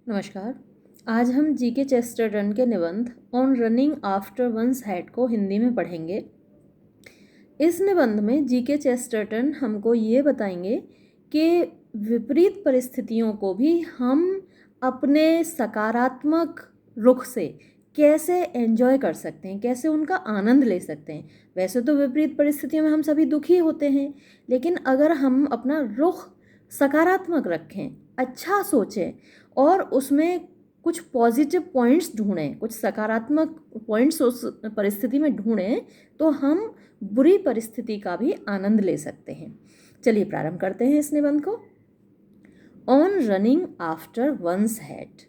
नमस्कार। आज हम जीके चेस्टरटन के निबंध on running after once head को हिंदी में पढ़ेंगे। इस निबंध में जीके चेस्टरटन हमको ये बताएंगे कि विपरीत परिस्थितियों को भी हम अपने सकारात्मक रुख से कैसे एंजॉय कर सकते हैं, कैसे उनका आनंद ले सकते हैं। वैसे तो विपरीत परिस्थितियों में हम सभी दुखी होते हैं, लेकिन अगर हम अपना रुख सकारात्मक रखें, अच्छा सोचें और उसमें कुछ पॉजिटिव पॉइंट्स ढूंढें, कुछ सकारात्मक पॉइंट्स उस परिस्थिति में ढूंढें, तो हम बुरी परिस्थिति का भी आनंद ले सकते हैं। चलिए प्रारंभ करते हैं इस निबंध को। On running after once head,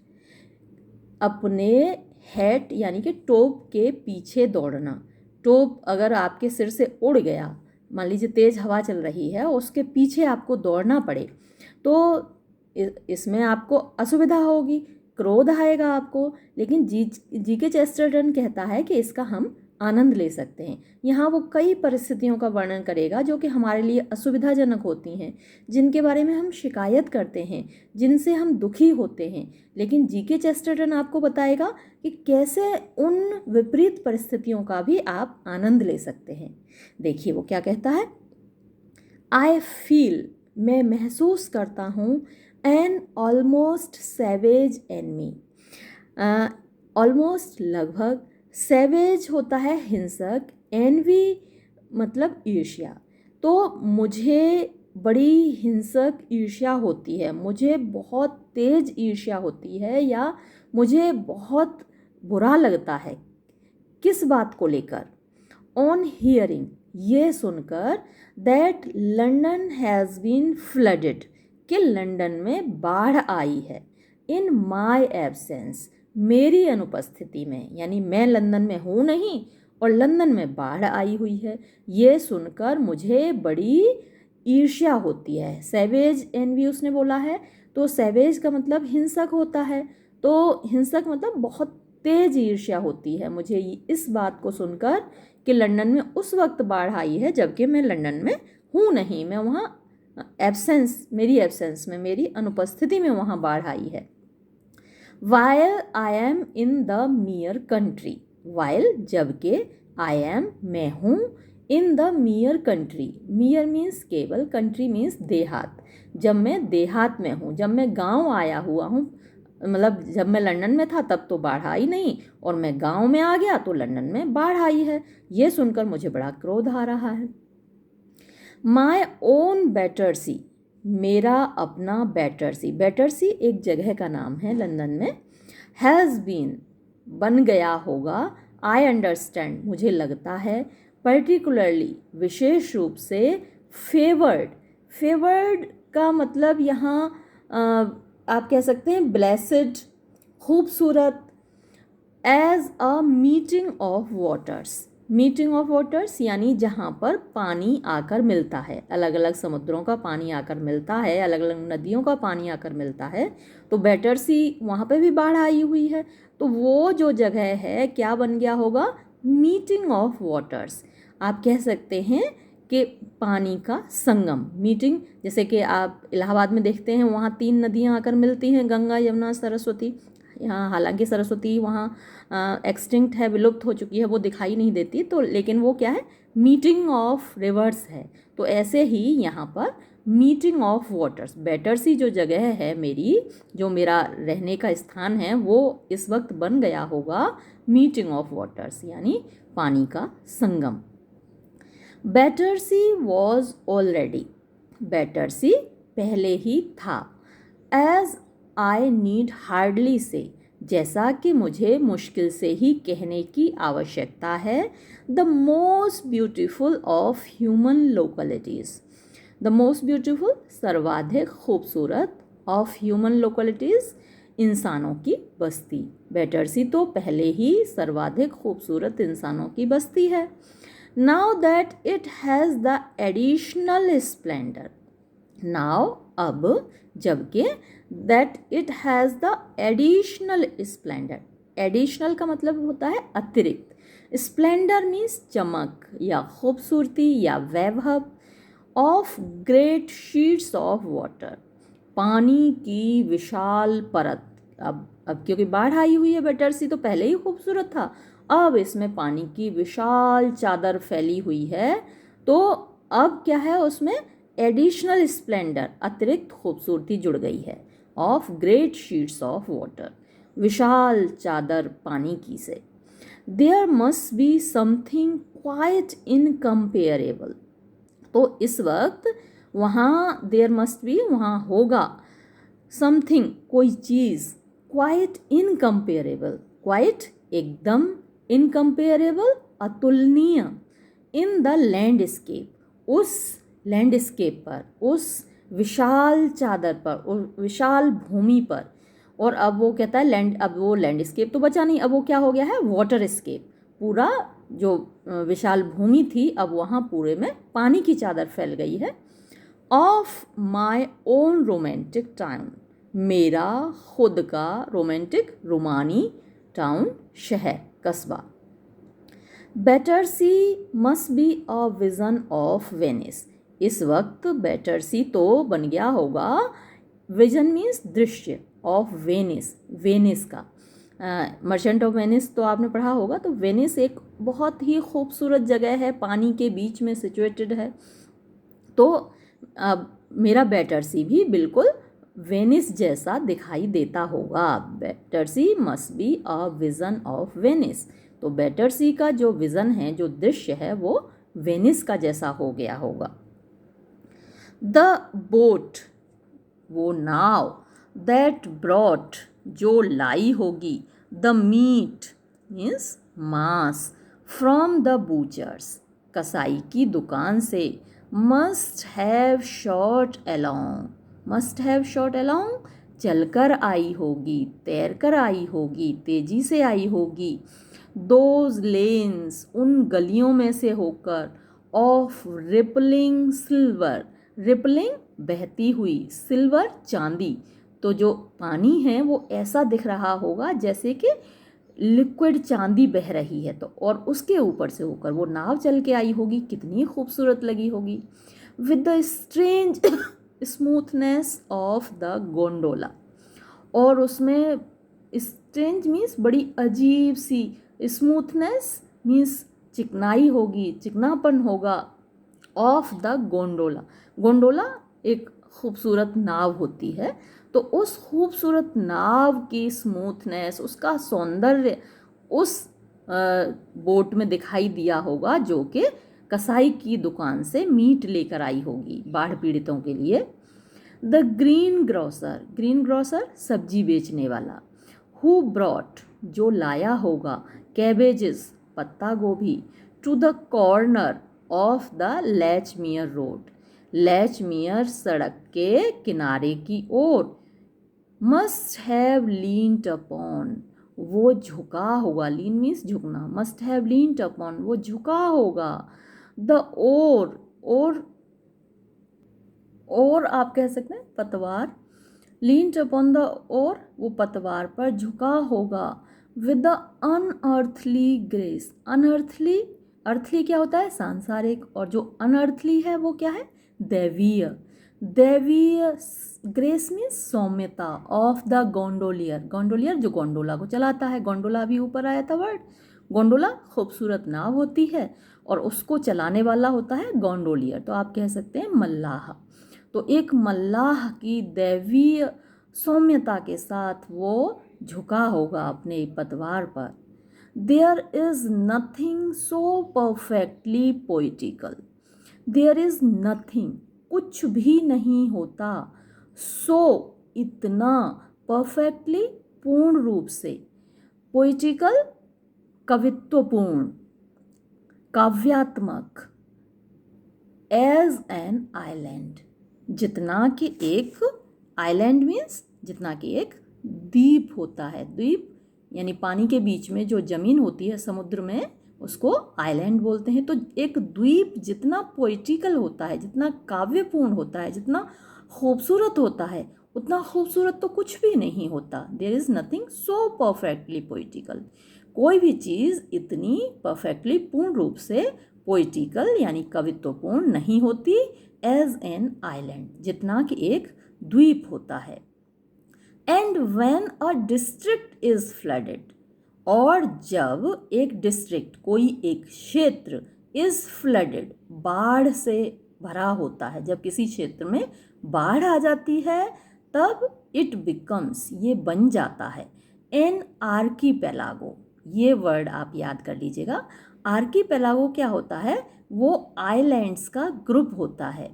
अपने हेड यानी कि टोप के पीछे दौड़ना। टोप अगर आपके सिर से उड़ गया, मान लीजिए तेज हवा चल रही है, उसके पीछे आपको दौड़ना पड़े, तो इसमें आपको असुविधा होगी, क्रोध आएगा आपको। लेकिन जीके चेस्टरटन कहता है कि इसका हम आनंद ले सकते हैं। यहाँ वो कई परिस्थितियों का वर्णन करेगा जो कि हमारे लिए असुविधाजनक होती हैं, जिनके बारे में हम शिकायत करते हैं, जिनसे हम दुखी होते हैं। लेकिन जीके चेस्टरटन आपको बताएगा कि कैसे उन विपरीत परिस्थितियों का भी आप आनंद ले सकते हैं। देखिए वो क्या कहता है। आई फील, मैं महसूस करता हूँ, an almost savage enemy. Almost लगभग, सैवेज होता है हिंसक, एनवी मतलब ईर्ष्या। तो मुझे बड़ी हिंसक ईर्ष्या होती है, मुझे बहुत तेज ईर्ष्या होती है, या मुझे बहुत बुरा लगता है। किस बात को लेकर? ऑन हियरिंग, ये सुनकर, that London has been flooded, कि लंदन में बाढ़ आई है। इन माई एब्सेंस, मेरी अनुपस्थिति में, यानी मैं लंदन में हूँ नहीं और लंदन में बाढ़ आई हुई है। ये सुनकर मुझे बड़ी ईर्ष्या होती है। सैवेज एनवी उसने बोला है, तो सैवेज का मतलब हिंसक होता है, तो हिंसक मतलब बहुत तेज ईर्ष्या होती है मुझे इस बात को सुनकर कि लंदन में उस वक्त बाढ़ आई है जबकि मैं लंदन में हूँ नहीं, मैं वहाँ मेरी एब्सेंस में, मेरी अनुपस्थिति में वहाँ बाढ़ आई है। While I am in the मियर country, while जबकि, आई एम मैं हूँ, इन द मियर कंट्री, मियर मीन्स केवल, कंट्री मीन्स देहात। जब मैं देहात में हूँ, जब मैं गांव आया हुआ हूँ, मतलब जब मैं लंदन में था तब तो बाढ़ आई नहीं, और मैं गांव में आ गया तो लंदन में बाढ़ आई है। ये सुनकर मुझे बड़ा क्रोध आ रहा है। माई ओन बैटरसी, मेरा अपना बैटरसी, बैटरसी एक जगह का नाम है लंदन में। हैज़ बीन, बन गया होगा। आई अंडरस्टैंड, मुझे लगता है। पर्टिकुलरली, विशेष रूप से। फेवर्ड, फेवर्ड का मतलब यहाँ आप कह सकते हैं ब्लेसड, खूबसूरत। As a meeting of waters, meeting of waters यानी जहाँ पर पानी आकर मिलता है, अलग अलग समुद्रों का पानी आकर मिलता है, अलग अलग नदियों का पानी आकर मिलता है। तो बैटरसी, वहाँ पे भी बाढ़ आई हुई है, तो वो जो जगह है क्या बन गया होगा? Meeting of waters. आप कह सकते हैं कि पानी का संगम, मीटिंग। जैसे कि आप इलाहाबाद में देखते हैं, वहाँ 3 नदियाँ आकर मिलती हैं, गंगा, यमुना, सरस्वती। यहाँ हालांकि सरस्वती वहाँ एक्सटिंक्ट है, विलुप्त हो चुकी है, वो दिखाई नहीं देती, तो लेकिन वो क्या है? मीटिंग ऑफ रिवर्स है। तो ऐसे ही यहाँ पर मीटिंग ऑफ वाटर्स, बैटरसी जो जगह है मेरी, जो मेरा रहने का स्थान है, वो इस वक्त बन गया होगा मीटिंग ऑफ वाटर्स यानी पानी का संगम। बैटरसी वॉज ऑलरेडी, बैटरसी पहले ही था। एज आई नीड हार्डली से, जैसा कि मुझे मुश्किल से ही कहने की आवश्यकता है। The most beautiful of human localities, the most beautiful सर्वाधिक खूबसूरत, ऑफ ह्यूमन लोकेलिटीज़ इंसानों की बस्ती। बैटरसी तो पहले ही सर्वाधिक खूबसूरत इंसानों की बस्ती है। Now that it has the additional Splendor, now अब, जबकि, that it has the additional Splendor, additional का मतलब होता है अतिरिक्त, स्प्लेंडर मीन्स चमक या खूबसूरती या वैभव, of great sheets of water, पानी की विशाल परत, अब क्योंकि बाढ़ आई हुई है, बेटर सी तो पहले ही खूबसूरत था, अब इसमें पानी की विशाल चादर फैली हुई है, तो अब क्या है उसमें एडिशनल स्प्लेंडर, अतिरिक्त खूबसूरती जुड़ गई है, of great sheets of water, विशाल चादर पानी की से। There must be something quite incomparable, तो इस वक्त वहाँ देयर मस्ट बी, वहाँ होगा, समथिंग कोई चीज़, क्वाइट इनकम्पेरेबल, क्वाइट एकदम, इनकम्पेरेबल अतुलनीय, इन द लैंडस्केप, उस लैंडस्केप पर, उस विशाल चादर पर, उस विशाल भूमि पर। और अब वो कहता है लैंड, अब वो लैंडस्केप तो बचा नहीं, अब वो क्या हो गया है, वाटर स्केप, पूरा जो विशाल भूमि थी अब वहाँ पूरे में पानी की चादर फैल गई है। Of my own romantic town, मेरा खुद का रोमांटिक रोमानी टाउन, शहर, कस्बा। Better C must be a vision of Venice, इस वक्त बेटर सी तो बन गया होगा, विजन मीन्स दृश्य, ऑफ वेनिस, वेनिस का, मर्चेंट ऑफ वेनिस तो आपने पढ़ा होगा, तो वेनिस एक बहुत ही खूबसूरत जगह है, पानी के बीच में सिचुएटेड है, तो अब मेरा बेटर सी भी बिल्कुल वेनिस जैसा दिखाई देता होगा। Better C must be a vision of Venice, तो बेटर सी का जो विज़न है, जो दृश्य है, वो वेनिस का जैसा हो गया होगा। द बोट, वो नाव, दैट ब्रॉट, जो लाई होगी, द मीट मीन्स मांस, फ्रॉम द बूचर्स, कसाई की दुकान से, must have shot along, must have shot along, चलकर आई होगी, तैरकर आई होगी, तेजी से आई होगी, दोज लेन्स, उन गलियों में से होकर, ऑफ रिपलिंग सिल्वर, रिपलिंग बहती हुई, सिल्वर चांदी, तो जो पानी है वो ऐसा दिख रहा होगा जैसे कि लिक्विड चांदी बह रही है, तो और उसके ऊपर से होकर वो नाव चल के आई होगी, कितनी खूबसूरत लगी होगी। With the strange smoothness of the gondola, और उसमें स्ट्रेंज मीन्स बड़ी अजीब सी, स्मूथनेस मीन्स चिकनाई होगी, चिकनापन होगा, ऑफ द गोंडोला, गोंडोला एक खूबसूरत नाव होती है, तो उस खूबसूरत नाव की स्मूथनेस, उसका सौंदर्य उस बोट में दिखाई दिया होगा जो कि कसाई की दुकान से मीट लेकर आई होगी बाढ़ पीड़ितों के लिए। The green grocer, green grocer सब्जी बेचने वाला, हु ब्रॉट, जो लाया होगा, कैबेजेस, पत्ता गोभी, to the corner of the Latchmere road, Latchmere सड़क के किनारे की ओर, मस्ट हैव लीन्ड अपॉन, वो झुका होगा, लीन मीन्स झुकना, मस्ट हैव लीन्ड अपॉन, वो झुका होगा, द और आप कह सकते हैं पतवार, लीन्ड अपॉन द ओर, वो पतवार पर झुका होगा, with the unearthly grace, unearthly, earthly क्या होता है, सांसारिक, और जो अनअर्थली है वो क्या है, दैवीय, दैवीय grace means Saumyata, of the गोंडोलियर, गोंडोलियर जो गोंडोला को चलाता है, गोंडोला भी ऊपर आया था वर्ड, गोंडोला खूबसूरत नाव होती है और उसको चलाने वाला होता है गोंडोलियर, तो आप कह सकते हैं मल्लाह, तो एक मल्लाह की दैवीय सौम्यता के साथ वो झुका होगा अपने पतवार पर। There is nothing so perfectly poetical, there is nothing, कुछ भी नहीं होता, सो इतना, परफेक्टली पूर्ण रूप से, पोइटिकल कवित्वपूर्ण, काव्यात्मक, एज एन आइलैंड, जितना कि एक आइलैंड मीन्स जितना कि एक द्वीप होता है, द्वीप यानी पानी के बीच में जो ज़मीन होती है समुद्र में उसको आइलैंड बोलते हैं, तो एक द्वीप जितना पोइटिकल होता है, जितना काव्यपूर्ण होता है, जितना खूबसूरत होता है, उतना खूबसूरत तो कुछ भी नहीं होता। There is nothing so perfectly poetical, कोई भी चीज़ इतनी परफेक्टली पूर्ण रूप से पोइटिकल यानी कवित्वपूर्ण नहीं होती, एज एन आइलैंड, जितना कि एक द्वीप होता है। And when a district is flooded, और जब एक डिस्ट्रिक्ट, कोई एक क्षेत्र, इज फ्लडेड, बाढ़ से भरा होता है, जब किसी क्षेत्र में बाढ़ आ जाती है तब इट बिकम्स, ये बन जाता है, एन आर्कीपेलागो। ये वर्ड आप याद कर लीजिएगा। आर्कीपेलागो क्या होता है? वो आइलैंड्स का ग्रुप होता है,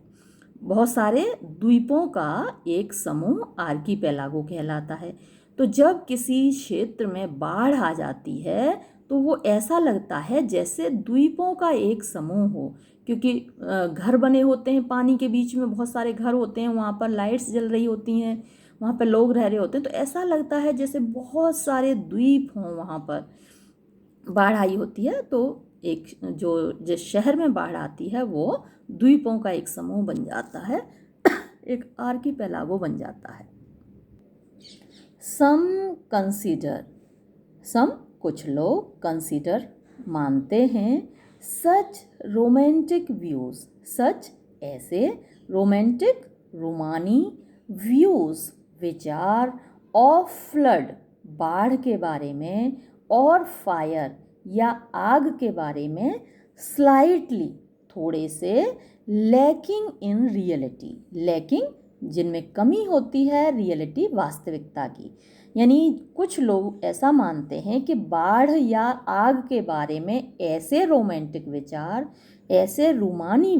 बहुत सारे द्वीपों का एक समूह आर्कीपेलागो कहलाता है। तो जब किसी क्षेत्र में बाढ़ आ जाती है तो वो ऐसा लगता है जैसे द्वीपों का एक समूह हो, क्योंकि घर बने होते हैं पानी के बीच में, बहुत सारे घर होते हैं, वहाँ पर लाइट्स जल रही होती हैं, वहाँ पर लोग रह रहे होते हैं, तो ऐसा लगता है जैसे बहुत सारे द्वीप हों वहाँ पर। बाढ़ आई होती है तो एक जो जिस शहर में बाढ़ आती है वो द्वीपों का एक समूह बन जाता है, एक आर्कीपेलागो बन जाता है। सम कंसीडर, सम कुछ लोग, कंसीडर मानते हैं, सच रोमांटिक व्यूज, सच ऐसे, रोमांटिक रोमानी, व्यूज विचार, ऑफ फ्लड बाढ़ के बारे में, और फायर या आग के बारे में, स्लाइटली थोड़े से, लैकिंग इन रियलिटी, लैकिंग जिनमें कमी होती है, रियलिटी वास्तविकता की। यानी कुछ लोग ऐसा मानते हैं कि बाढ़ या आग के बारे में ऐसे रोमांटिक विचार, ऐसे रूमानी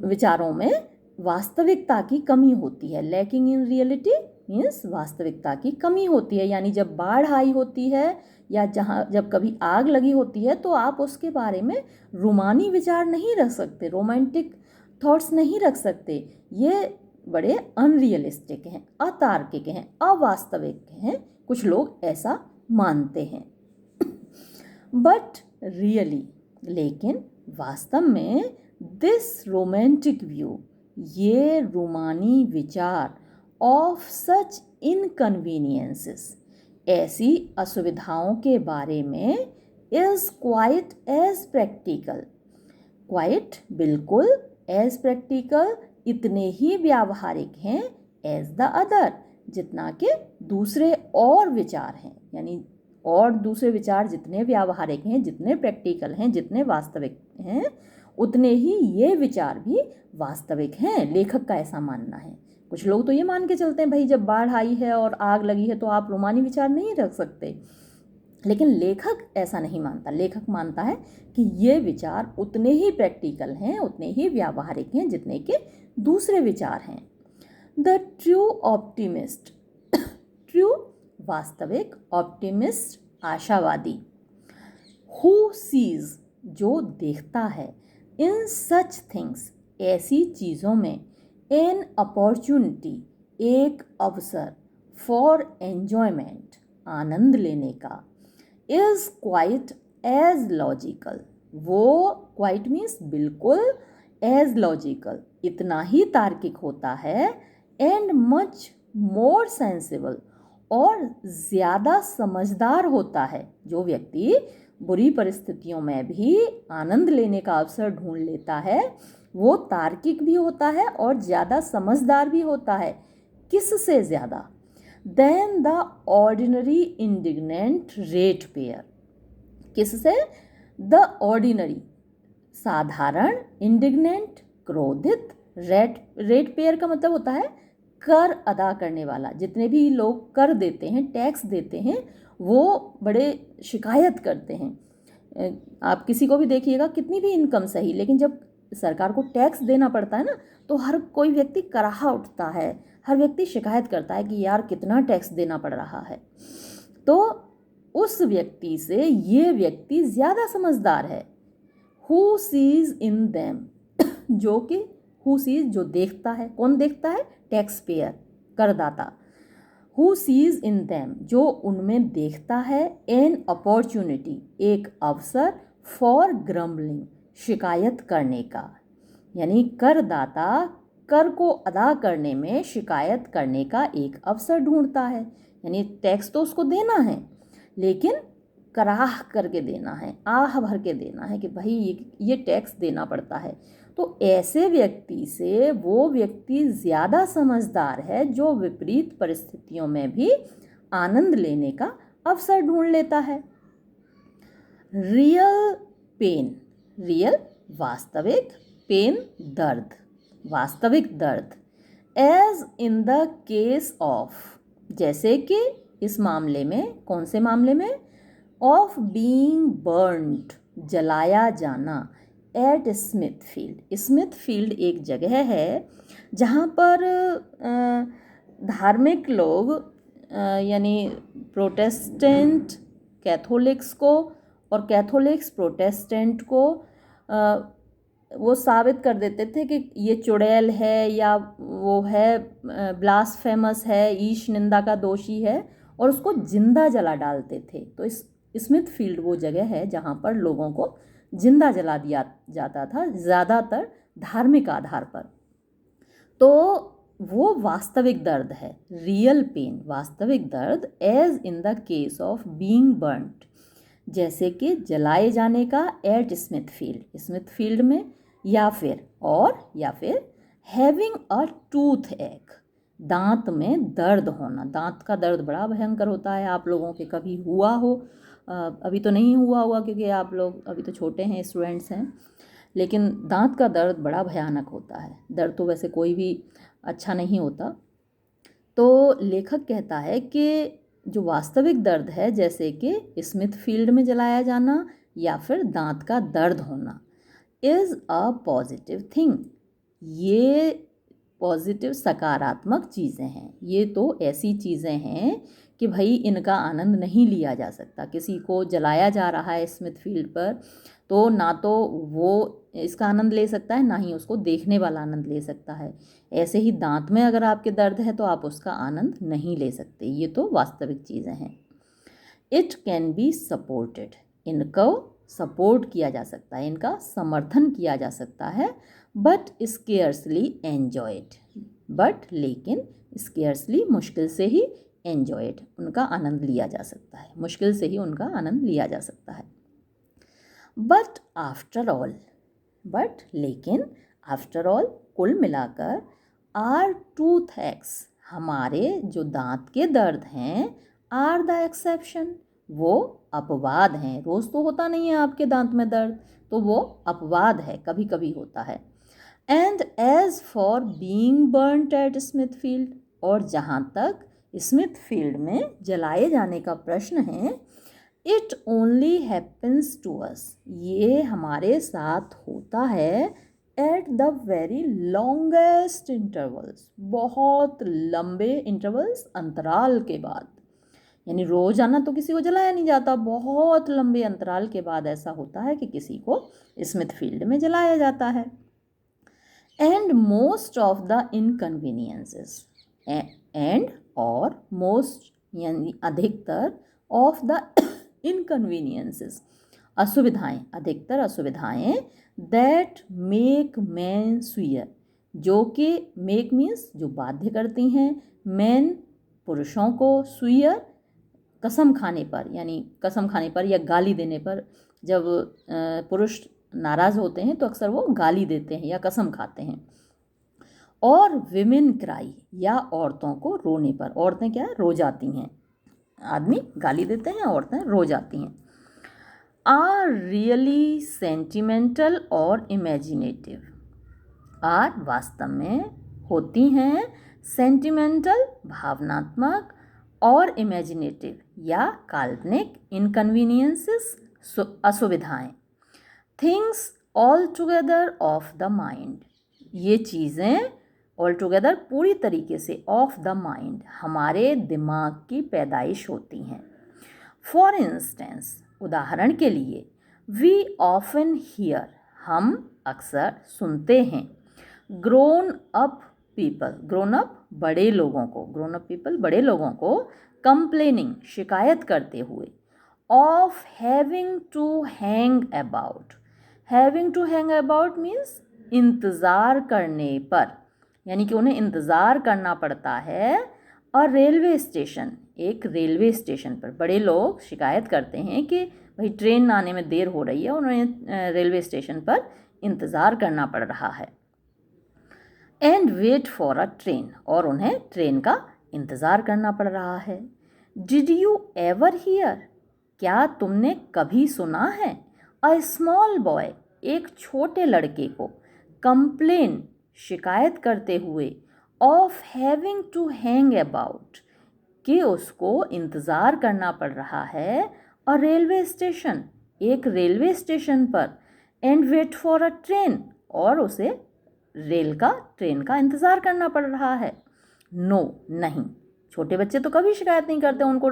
विचारों में वास्तविकता की कमी होती है। लैकिंग इन रियलिटी मीन्स वास्तविकता की कमी होती है, यानी जब बाढ़ आई होती है या जब कभी आग लगी होती है तो आप उसके बारे में रूमानी विचार नहीं रख सकते, रोमांटिक थॉट्स नहीं रख सकते। ये बड़े अनरियलिस्टिक हैं, अतार्किक हैं, अवास्तविक हैं, कुछ लोग ऐसा मानते हैं। बट रियली, लेकिन वास्तव में, दिस रोमांटिक व्यू, ये रूमानी विचार, ऑफ सच इनकन्वीनियंसेस, ऐसी असुविधाओं के बारे में, is quite as practical, quite बिल्कुल, एज प्रैक्टिकल इतने ही व्यावहारिक हैं, एज द अदर जितना कि दूसरे और विचार हैं। यानी और दूसरे विचार जितने व्यावहारिक हैं, जितने प्रैक्टिकल हैं, जितने वास्तविक हैं, उतने ही ये विचार भी वास्तविक हैं, लेखक का ऐसा मानना है। कुछ लोग तो ये मान के चलते हैं भाई जब बाढ़ आई है और आग लगी है तो आप रोमानी विचार नहीं रख सकते, लेकिन लेखक ऐसा नहीं मानता। लेखक मानता है कि ये विचार उतने ही प्रैक्टिकल हैं, उतने ही व्यावहारिक हैं जितने के दूसरे विचार हैं। द ट्रू ऑप्टिमिस्ट, ट्रू वास्तविक, ऑप्टिमिस्ट आशावादी, हु सीज जो देखता है, इन सच थिंग्स ऐसी चीज़ों में, एन अपॉर्चुनिटी एक अवसर, फॉर एन्जॉयमेंट आनंद लेने का, इज क्वाइट एज लॉजिकल, वो क्वाइट मीन्स बिल्कुल, एज लॉजिकल इतना ही तार्किक होता है, एंड मच मोर सेंसिबल और ज़्यादा समझदार होता है। जो व्यक्ति बुरी परिस्थितियों में भी आनंद लेने का अवसर ढूंढ लेता है वो तार्किक भी होता है और ज़्यादा समझदार भी होता है। किससे ज़्यादा? Than the ordinary indignant ratepayer, किससे? द ऑर्डिनरी साधारण, इंडिग्नेंट क्रोधित, रेट पेयर का मतलब होता है कर अदा करने वाला। जितने भी लोग कर देते हैं, टैक्स देते हैं, वो बड़े शिकायत करते हैं। आप किसी को भी देखिएगा, कितनी भी इनकम सही, लेकिन जब सरकार को टैक्स देना पड़ता है ना तो हर कोई व्यक्ति कराहा उठता है, हर व्यक्ति शिकायत करता है कि यार कितना टैक्स देना पड़ रहा है। तो उस व्यक्ति से ये व्यक्ति ज़्यादा समझदार है। हु सीज इन देम, जो कि हु सीज जो देखता है, कौन देखता है? टैक्स पेयर, करदाता। हु सीज इन देम जो उनमें देखता है, एन अपॉर्चुनिटी एक अवसर, फॉर ग्रम्बलिंग शिकायत करने का। यानी करदाता कर को अदा करने में शिकायत करने का एक अवसर ढूंढता है। यानी टैक्स तो उसको देना है लेकिन कराह करके देना है, आह भर के देना है कि भाई ये टैक्स देना पड़ता है। तो ऐसे व्यक्ति से वो व्यक्ति ज़्यादा समझदार है जो विपरीत परिस्थितियों में भी आनंद लेने का अवसर ढूंढ लेता है। रियल पेन, रियल वास्तविक, पेन दर्द, वास्तविक दर्द, as in the case of, जैसे कि इस मामले में, कौन से मामले में, ऑफ बीइंग बर्न्ड, जलाया जाना, एट स्मिथफील्ड। स्मिथफील्ड एक जगह है जहाँ पर धार्मिक लोग यानी प्रोटेस्टेंट कैथोलिक्स को और कैथोलिक्स प्रोटेस्टेंट को वो साबित कर देते थे कि ये चुड़ैल है या वो है ब्लास्फेमस है, ईश निंदा का दोषी है, और उसको जिंदा जला डालते थे। तो इस स्मिथफील्ड वो जगह है जहाँ पर लोगों को जिंदा जला दिया जाता था, ज़्यादातर धार्मिक आधार पर। तो वो वास्तविक दर्द है, रियल पेन, वास्तविक दर्द, as in the case of being burned, जैसे कि जलाए जाने का, एट स्मिथफील्ड, स्मिथफील्ड में, या फिर हैविंग अ टूथ एक, दांत में दर्द होना। दांत का दर्द बड़ा भयंकर होता है, आप लोगों के कभी हुआ हो, अभी तो नहीं हुआ होगा क्योंकि आप लोग अभी तो छोटे हैं, स्टूडेंट्स हैं, लेकिन दांत का दर्द बड़ा भयानक होता है। दर्द तो वैसे कोई भी अच्छा नहीं होता। तो लेखक कहता है कि जो वास्तविक दर्द है, जैसे कि स्मिथफील्ड में जलाया जाना या फिर दांत का दर्द होना, इज़ अ पॉजिटिव थिंग, ये पॉजिटिव सकारात्मक चीज़ें हैं। ये तो ऐसी चीज़ें हैं कि भाई इनका आनंद नहीं लिया जा सकता। किसी को जलाया जा रहा है स्मिथफील्ड पर, तो ना तो वो इसका आनंद ले सकता है, ना ही उसको देखने वाला आनंद ले सकता है। ऐसे ही दांत में अगर आपके दर्द है तो आप उसका आनंद नहीं ले सकते। ये तो वास्तविक चीज़ें हैं। इट कैन बी सपोर्टेड, इनको सपोर्ट किया जा सकता है, इनका समर्थन किया जा सकता है। बट स्केर्सली एन्जॉयड, बट लेकिन स्केर्सली मुश्किल से ही, एन्जॉयड उनका आनंद लिया जा सकता है, मुश्किल से ही उनका आनंद लिया जा सकता है। बट आफ्टर ऑल, बट लेकिन, आफ्टर ऑल कुल मिलाकर, आर टूथ एक्स, हमारे जो दांत के दर्द हैं, आर द एक्सेप्शन, वो अपवाद हैं। रोज़ तो होता नहीं है आपके दांत में दर्द, तो वो अपवाद है, कभी कभी होता है। And as for being burnt at Smithfield, और जहाँ तक स्मिथफील्ड में जलाए जाने का प्रश्न है, it only happens to us, ये हमारे साथ होता है at the very longest intervals, बहुत लंबे इंटरवल्स, अंतराल के बाद। यानी रोजाना तो किसी को जलाया नहीं जाता, बहुत लंबे अंतराल के बाद ऐसा होता है कि किसी को स्मिथफील्ड में जलाया जाता है। And most of the inconveniences, and और मोस्ट यानी अधिकतर, ऑफ द इनकन्वीनियंसेस असुविधाएं, अधिकतर असुविधाएं, दैट मेक मैन स्वीयर, जो कि मेक मीन्स जो बाध्य करती हैं, मैन पुरुषों को, स्वीयर कसम खाने पर, यानी कसम खाने पर या गाली देने पर। जब पुरुष नाराज़ होते हैं तो अक्सर वो गाली देते हैं या कसम खाते हैं। और विमेन क्राई, या औरतों को रोने पर, औरतें क्या रो जाती हैं, आदमी गाली देते हैं, औरतें रो जाती हैं। आर रियली सेंटिमेंटल और इमेजिनेटिव, आर वास्तव में होती हैं सेंटिमेंटल भावनात्मक और इमेजिनेटिव या काल्पनिक, इनकन्वीनियंसेस असुविधाएं, things all together of the mind, ये चीज़ें ऑल टुगेदर पूरी तरीके से ऑफ द माइंड, हमारे दिमाग की पैदाइश होती हैं। फॉर इंस्टेंस, उदाहरण के लिए, वी ऑफन हियर, हम अक्सर सुनते हैं, grown up people, grown up बड़े लोगों को, ग्रोन अप पीपल बड़े लोगों को, कंप्लेनिंग शिकायत करते हुए, of having to hang about, having to hang about means इंतज़ार करने पर, यानी कि उन्हें इंतज़ार करना पड़ता है। और रेलवे स्टेशन, एक रेलवे स्टेशन पर बड़े लोग शिकायत करते हैं कि भाई ट्रेन आने में देर हो रही है, उन्हें रेलवे स्टेशन पर इंतज़ार करना पड़ रहा है। And wait for a train, और उन्हें ट्रेन का इंतज़ार करना पड़ रहा है। डिड यू एवर हियर, क्या तुमने कभी सुना है? अ स्मॉल बॉय, एक छोटे लड़के को, कंप्लेन, शिकायत करते हुए, of having to hang about, कि उसको इंतज़ार करना पड़ रहा है, अ रेलवे स्टेशन, एक रेलवे स्टेशन पर, and wait for a train, और उसे ट्रेन का इंतज़ार करना पड़ रहा है। नो, नहीं, छोटे बच्चे तो कभी शिकायत नहीं करते उनको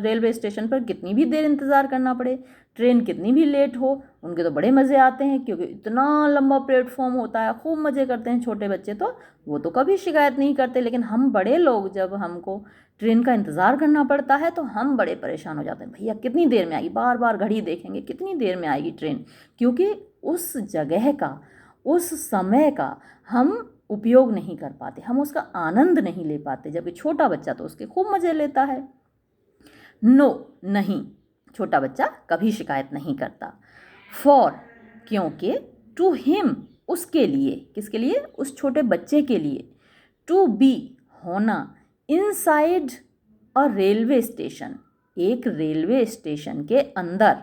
रेलवे स्टेशन पर कितनी भी देर इंतज़ार करना पड़े, ट्रेन कितनी भी लेट हो, उनके तो बड़े मज़े आते हैं क्योंकि इतना लंबा प्लेटफॉर्म होता है, खूब मज़े करते हैं छोटे बच्चे, तो वो तो कभी शिकायत नहीं करते। लेकिन हम बड़े लोग जब हमको ट्रेन का इंतज़ार करना पड़ता है तो हम बड़े परेशान हो जाते हैं, भैया कितनी देर में आएगी, बार बार घड़ी देखेंगे कितनी देर में आएगी ट्रेन, क्योंकि उस जगह का, उस समय का हम उपयोग नहीं कर पाते, हम उसका आनंद नहीं ले पाते, जबकि छोटा बच्चा तो उसके खूब मज़े लेता है। नो, नहीं, छोटा बच्चा कभी शिकायत नहीं करता। फॉर, क्योंकि, टू हिम, उसके लिए, किसके लिए? उस छोटे बच्चे के लिए। टू बी, होना, इनसाइड अ रेलवे स्टेशन, एक रेलवे स्टेशन के अंदर।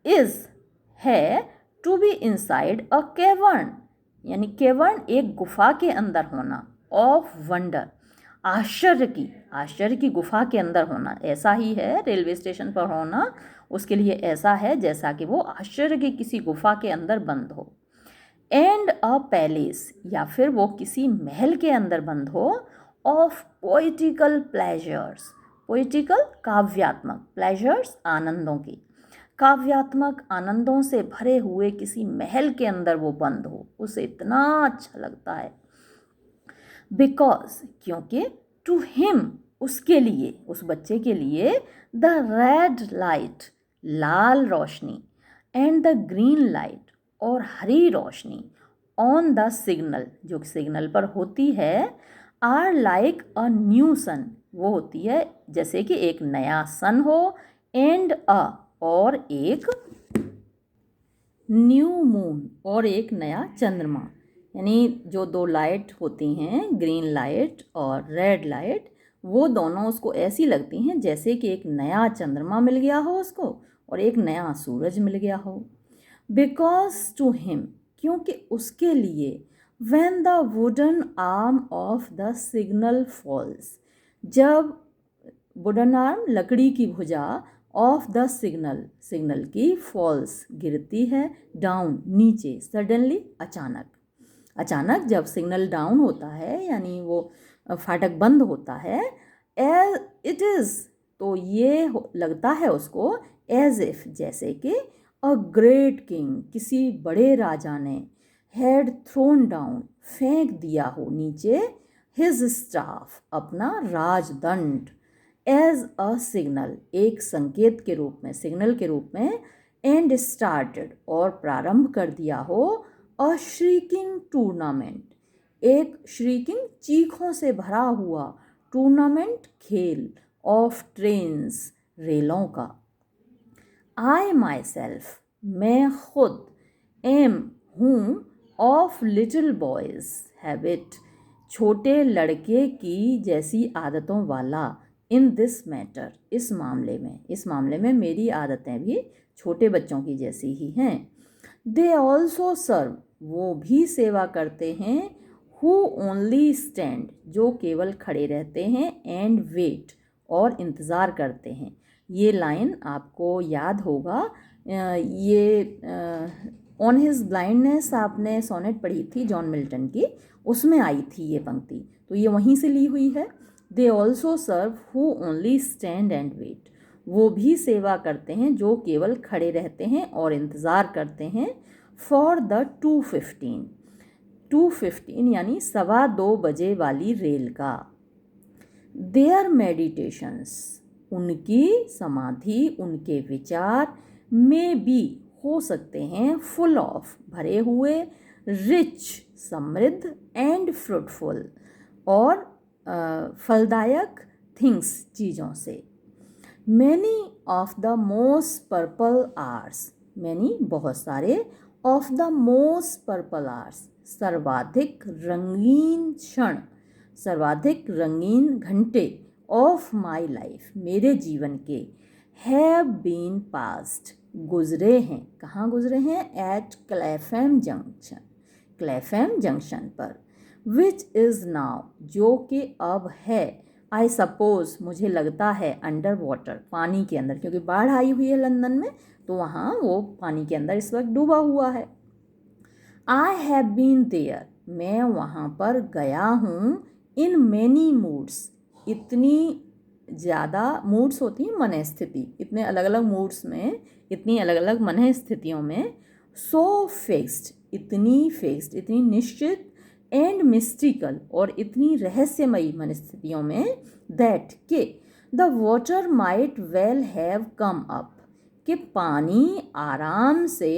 इज, है, टू बी इनसाइड अ केवर्न, यानी केवर्न एक गुफा के अंदर होना। ऑफ वंडर, आश्चर्य की गुफा के अंदर होना, ऐसा ही है रेलवे स्टेशन पर होना, उसके लिए ऐसा है जैसा कि वो आश्चर्य की किसी गुफा के अंदर बंद हो। एंड अ पैलेस, या फिर वो किसी महल के अंदर बंद हो। ऑफ पोइटिकल प्लेजर्स, पोइटिकल काव्यात्मक, प्लेजर्स आनंदों की, काव्यात्मक आनंदों से भरे हुए किसी महल के अंदर वो बंद हो, उसे इतना अच्छा लगता है। बिकॉज, क्योंकि, टू हिम, उसके लिए, उस बच्चे के लिए, the red light, Lal Roshni, and the green light, और हरी रोशनी, ऑन द सिग्नल, जो सिग्नल पर होती है, आर लाइक अ न्यू सन, वो होती है जैसे कि एक नया सन हो, एंड अ, और एक न्यू मून, और एक नया चंद्रमा, यानी जो दो लाइट होती हैं, ग्रीन लाइट और रेड लाइट, वो दोनों उसको ऐसी लगती हैं जैसे कि एक नया चंद्रमा मिल गया हो उसको, और एक नया सूरज मिल गया हो। बिकॉज टू हिम, क्योंकि उसके लिए, when the wooden arm of the signal falls, जब वुडन आर्म, लकड़ी की भुजा, ऑफ द सिग्नल, सिग्नल की, फॉल्स, गिरती है, डाउन, नीचे, सडनली, अचानक, अचानक जब सिग्नल डाउन होता है यानी वो फाटक बंद होता है, एज इट इज़, तो ये लगता है उसको, एज इफ, जैसे कि, अ ग्रेट किंग, किसी बड़े राजा ने, हैड थ्रोन डाउन, फेंक दिया हो नीचे, हिज स्टाफ, अपना राजदंड, एज अ सिग्नल, एक संकेत के रूप में, सिग्नल के रूप में, एंड स्टार्टेड, और प्रारंभ कर दिया हो, अ श्रीकिंग टूर्नामेंट, एक श्रीकिंग, चीखों से भरा हुआ, टूर्नामेंट, खेल, ऑफ ट्रेन्स, रेलों का। आई माई सेल्फ, मैं खुद, एम, हूँ, ऑफ लिटिल बॉयज़ हैबिट, छोटे लड़के की जैसी आदतों वाला, इन दिस मैटर, इस मामले में मेरी आदतें भी छोटे बच्चों की जैसी ही हैं। दे ऑल्सो सर्व, वो भी सेवा करते हैं, हु ओनली स्टैंड, जो केवल खड़े रहते हैं, एंड वेट, और इंतज़ार करते हैं। ये लाइन आपको याद होगा, ये ऑन हिज ब्लाइंडनेस आपने सोनेट पढ़ी थी जॉन मिल्टन की, उसमें आई थी ये पंक्ति, तो ये वहीं से ली हुई है। They also serve who only stand and wait, वो भी सेवा करते हैं जो केवल खड़े रहते हैं और इंतज़ार करते हैं। फॉर द 2:15 यानी 2:15 वाली रेल का। देयर मेडिटेशंस, उनकी समाधि, उनके विचार, में बी, हो सकते हैं, फुल ऑफ, भरे हुए, रिच, समृद्ध, एंड फ्रूटफुल, और फलदायक, थिंग्स, चीज़ों से। Many of the most purple hours, many बहुत सारे, of the most purple hours, सर्वाधिक रंगीन क्षण, सर्वाधिक रंगीन घंटे ऑफ माई लाइफ, मेरे जीवन के, हैव बीन पास्ट, गुजरे हैं। कहाँ गुजरे हैं? एट क्लैफेम जंक्शन, क्लैफेम जंक्शन पर। विच इज़ नाउ, जो कि अब है, आई सपोज, मुझे लगता है, अंडर वाटर, पानी के अंदर, क्योंकि बाढ़ आई हुई है लंदन में, तो वहाँ वो पानी के अंदर इस वक्त डूबा हुआ है। आई हैव बीन देयर, मैं वहाँ पर गया हूँ। इन मैनी मूड्स, इतनी ज़्यादा मूड्स होती हैं मन स्थिति, इतने अलग अलग मूड्स में, इतनी अलग अलग मन स्थितियों में। सो फिक्स्ड, इतनी फिक्स्ड, इतनी निश्चित, एंड मिस्टिकल, और इतनी रहस्यमयी मनस्थितियों में, दैट के the water might well have come up, कि पानी आराम से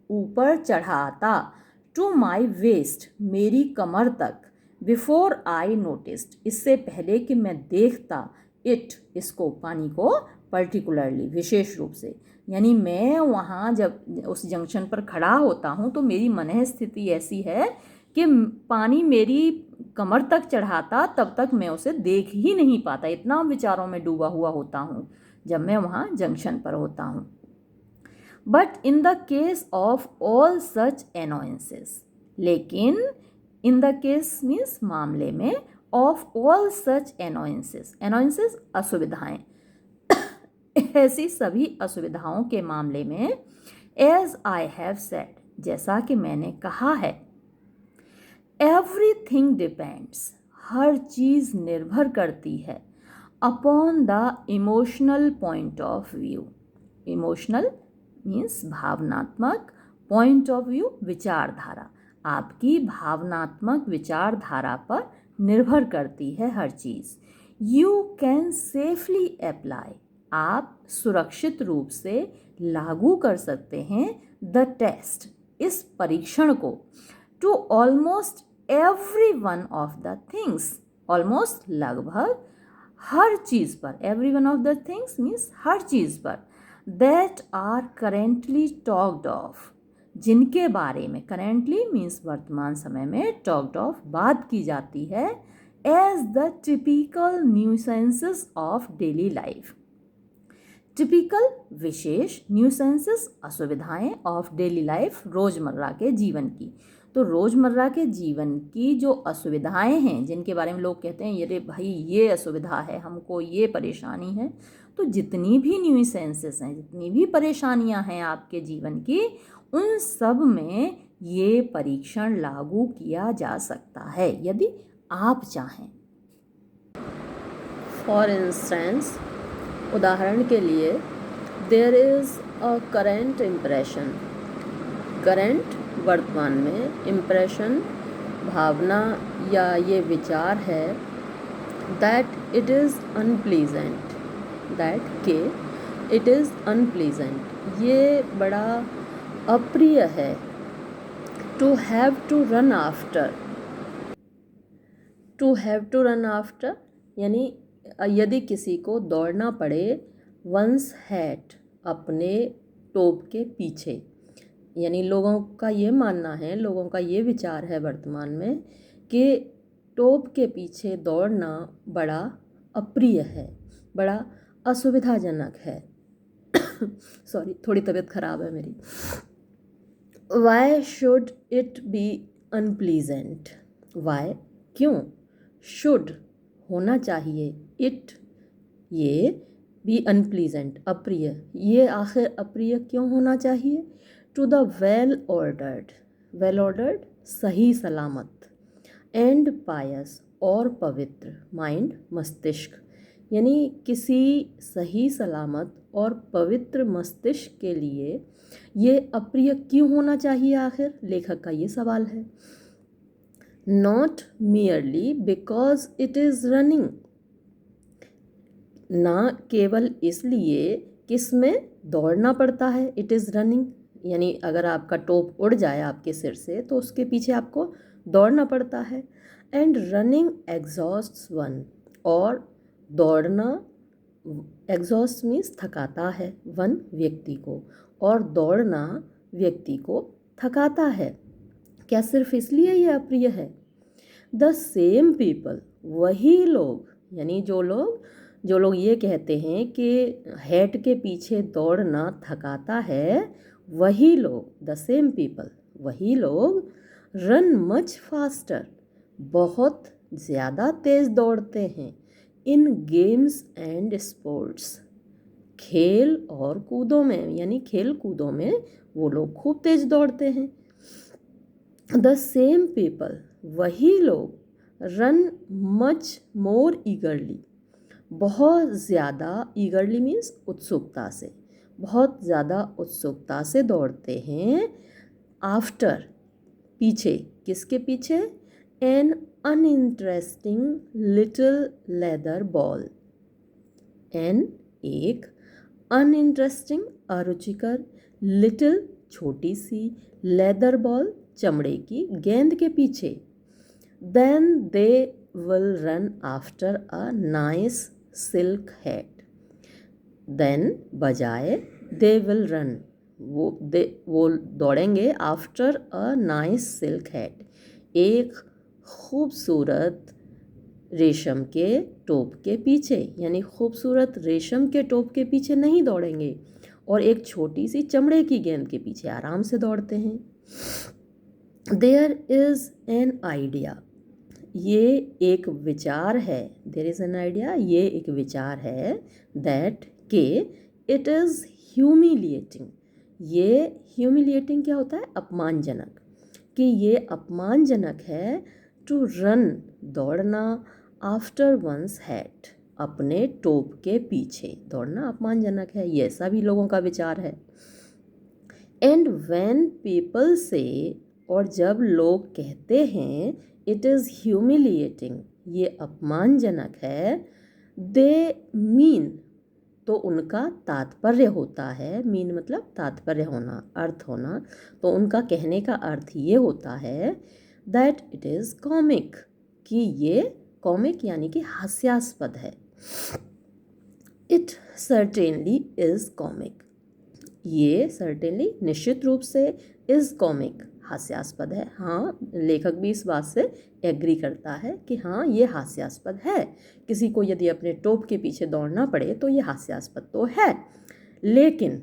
ऊपर चढ़ाता, टू माई वेस्ट, मेरी कमर तक, बिफोर आई नोटिस्ड, इससे पहले कि मैं देखता, इट, इसको, पानी को, पर्टिकुलरली, विशेष रूप से। यानी मैं वहाँ जब उस जंक्शन पर खड़ा होता हूँ तो मेरी मन स्थिति ऐसी है कि पानी मेरी कमर तक चढ़ाता, तब तक मैं उसे देख ही नहीं पाता, इतना विचारों में डूबा हुआ होता हूँ जब मैं वहाँ जंक्शन पर होता हूँ। But in the case of all such annoyances, लेकिन इन द केस मीन्स मामले में, ऑफ ऑल सच एनोयंसेस, एनोयंसेस असुविधाएं, ऐसी सभी असुविधाओं के मामले में, एज आई हैव सेड, जैसा कि मैंने कहा है, एवरीथिंग डिपेंड्स, हर चीज़ निर्भर करती है, upon the emotional point of view, emotional means भावनात्मक, पॉइंट ऑफ व्यू विचारधारा, आपकी भावनात्मक विचारधारा पर निर्भर करती है हर चीज़। यू कैन सेफली अप्लाई, आप सुरक्षित रूप से लागू कर सकते हैं, द टेस्ट, इस परीक्षण को, to almost every one of the things, almost, लगभग, हर चीज़ पर, every one of the things means हर चीज़ पर, that are currently talked of, जिनके बारे में, करेंटली मीन्स वर्तमान समय में, टॉक्ड ऑफ, बात की जाती है, as the typical nuisances of daily life, typical, विशेष, न्यूसेंसेस, असुविधाएं, ऑफ डेली लाइफ, रोज़मर्रा के जीवन की। तो रोज़मर्रा के जीवन की जो असुविधाएं हैं, जिनके बारे में लोग कहते हैं अरे भाई ये असुविधा है, हमको ये परेशानी है, तो जितनी भी न्यूसेंसेस हैं, जितनी भी परेशानियां हैं आपके जीवन की, उन सब में ये परीक्षण लागू किया जा सकता है यदि आप चाहें। फॉर इंस्टेंस, उदाहरण के लिए, there is a current impression, current, वर्तमान में, इम्प्रेशन, भावना या ये विचार है, that it is unpleasant, that के इट इज़ अनप्लीजेंट, ये बड़ा अप्रिय है, to have to run after, to have to run after, यानी यदि किसी को दौड़ना पड़े, वंस हैट, अपने टोप के पीछे, यानी लोगों का ये मानना है, लोगों का ये विचार है वर्तमान में कि टोप के पीछे दौड़ना बड़ा अप्रिय है, बड़ा असुविधाजनक है। सॉरी, थोड़ी तबीयत खराब है मेरी। Why should it be unpleasant, why, क्यों, शुड, होना चाहिए, इट, ये, बी अनप्लीजेंट, अप्रिय, ये आखिर अप्रिय क्यों होना चाहिए, to the well ordered, well ordered, सही सलामत, एंड पायस, और पवित्र, माइंड, मस्तिष्क, यानी किसी सही सलामत और पवित्र मस्तिष्क के लिए ये अप्रिय क्यों होना चाहिए आखिर, लेखक का ये सवाल है। Not merely because it is running, ना केवल इसलिए किसमें दौड़ना पड़ता है, इट इज़ रनिंग, यानी अगर आपका टोप उड़ जाए आपके सिर से तो उसके पीछे आपको दौड़ना पड़ता है। एंड रनिंग एग्जॉस्ट्स वन, और दौड़ना, एग्जॉस्ट मीन्स थकाता है, वन, व्यक्ति को, और दौड़ना व्यक्ति को थकाता है। क्या सिर्फ इसलिए ये अप्रिय है? द सेम पीपल, वही लोग, यानी जो लोग ये कहते हैं कि हैट के पीछे दौड़ना थकाता है, वही लोग, द सेम पीपल, वही लोग रन मच फास्टर, बहुत ज़्यादा तेज़ दौड़ते हैं, इन गेम्स एंड स्पोर्ट्स, खेल और कूदों में, यानी खेल कूदों में वो लोग खूब तेज़ दौड़ते हैं। द सेम पीपल, वही लोग रन मच मोर ईगरली, बहुत ज़्यादा, ईगरली मीन्स उत्सुकता से, बहुत ज़्यादा उत्सुकता से दौड़ते हैं। आफ्टर, पीछे, किसके पीछे? An uninteresting little leather ball, an एक, अनइंटरेस्टिंग अरुचिकर, लिटिल छोटी सी, लेदर बॉल चमड़े की गेंद के पीछे। Then they will run after a nice silk hat, then बजाय, दे विल रन, वो दौड़ेंगे after a nice silk hat, एक खूबसूरत रेशम के टोप के पीछे, यानी खूबसूरत रेशम के टोप के पीछे नहीं दौड़ेंगे, और एक छोटी सी चमड़े की गेंद के पीछे आराम से दौड़ते हैं। देयर इज़ एन आइडिया, ये एक विचार है, देयर इज़ एन आइडिया, ये एक विचार है, दैट के इट इज़ ह्यूमिलिएटिंग, ये ह्यूमिलिएटिंग क्या होता है? अपमानजनक, कि ये अपमानजनक है, टू रन, दौड़ना, आफ्टर वंस हैट, अपने टोप के पीछे दौड़ना अपमानजनक है, ये ऐसा भी लोगों का विचार है। एंड व्हेन पीपल से, और जब लोग कहते हैं इट इज़ ह्यूमिलिएटिंग, ये अपमानजनक है, दे मीन, तो उनका तात्पर्य होता है, मीन मतलब तात्पर्य होना, अर्थ होना, तो उनका कहने का अर्थ ये होता है दैट इट इज़ कॉमिक, कि ये कॉमिक यानी कि हास्यास्पद है। इट सर्टेनली इज़ कॉमिक, ये सर्टेनली निश्चित रूप से, इज़ कॉमिक हास्यास्पद है। हाँ, लेखक भी इस बात से एग्री करता है कि हाँ ये हास्यास्पद है, किसी को यदि अपने टोप के पीछे दौड़ना पड़े तो ये हास्यास्पद तो है, लेकिन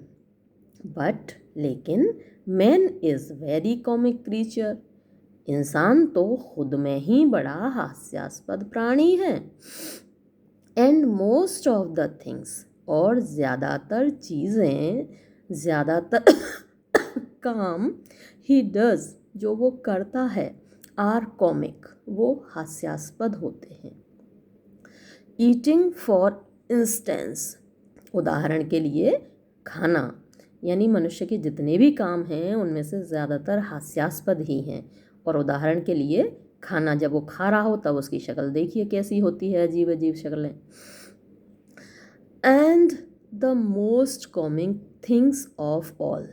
लेकिन man is very comic creature, इंसान तो खुद में ही बड़ा हास्यास्पद प्राणी है। And most of the things, और ज़्यादातर चीज़ें, ज़्यादातर काम, ही डज, जो वो करता है, आर कॉमिक, वो हास्यास्पद होते हैं। ईटिंग फॉर इंस्टेंस, उदाहरण के लिए खाना, यानी मनुष्य के जितने भी काम हैं उनमें से ज़्यादातर हास्यास्पद ही हैं, और उदाहरण के लिए खाना, जब वो खा रहा हो तब उसकी शक्ल देखिए कैसी होती है, अजीब अजीब शक्लें। And the most comic things of all,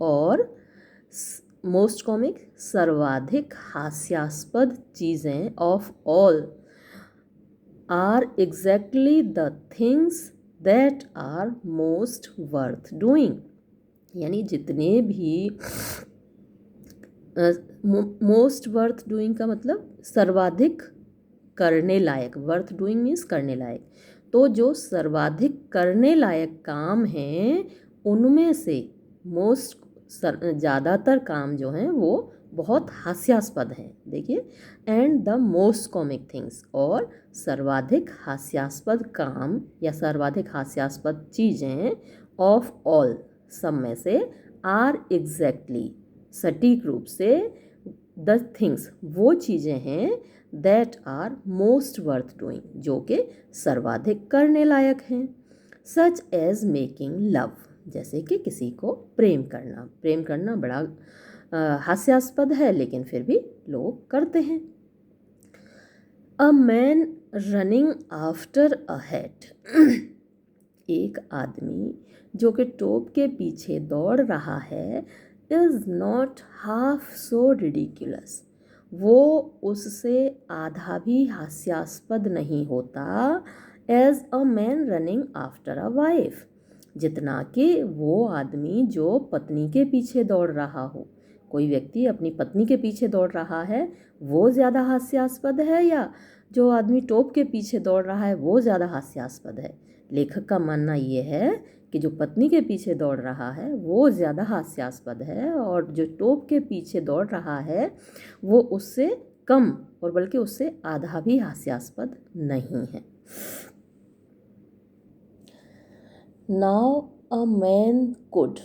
और मोस्ट कॉमिक, सर्वाधिक हास्यास्पद चीज़ें, of all, are exactly the things that are most worth doing, यानी जितने भी, मोस्ट वर्थ डूइंग का मतलब सर्वाधिक करने लायक, वर्थ डूइंग मीन्स करने लायक, तो जो सर्वाधिक करने लायक काम हैं उनमें से मोस्ट, ज़्यादातर काम जो हैं वो बहुत हास्यास्पद हैं। देखिए, and the most comic things, और सर्वाधिक हास्यास्पद काम या सर्वाधिक हास्यास्पद चीज़ें, ऑफ ऑल, सब में से, आर एग्जैक्टली, सटीक रूप से, द थिंग्स, वो चीज़ें हैं, that are most worth doing, जो कि सर्वाधिक करने लायक हैं। सच एज मेकिंग लव, जैसे कि किसी को प्रेम करना, प्रेम करना बड़ा हास्यास्पद है, लेकिन फिर भी लोग करते हैं। अ मैन रनिंग आफ्टर अ हैट, एक आदमी जो कि टोप के पीछे दौड़ रहा है, is not half so ridiculous, वो उससे आधा भी हास्यास्पद नहीं होता, as a man running after a wife, जितना कि वो आदमी जो पत्नी के पीछे दौड़ रहा हो, कोई व्यक्ति अपनी पत्नी के पीछे दौड़ रहा है वो ज़्यादा हास्यास्पद है या जो आदमी टोप के पीछे दौड़ रहा है वो ज़्यादा हास्यास्पद है? लेखक का मानना ये है कि जो पत्नी के पीछे दौड़ रहा है वो ज़्यादा हास्यास्पद है और जो टोप के पीछे दौड़ रहा है वो उससे कम और बल्कि उससे आधा भी हास्यास्पद नहीं है। नाउ अ मैन कुड,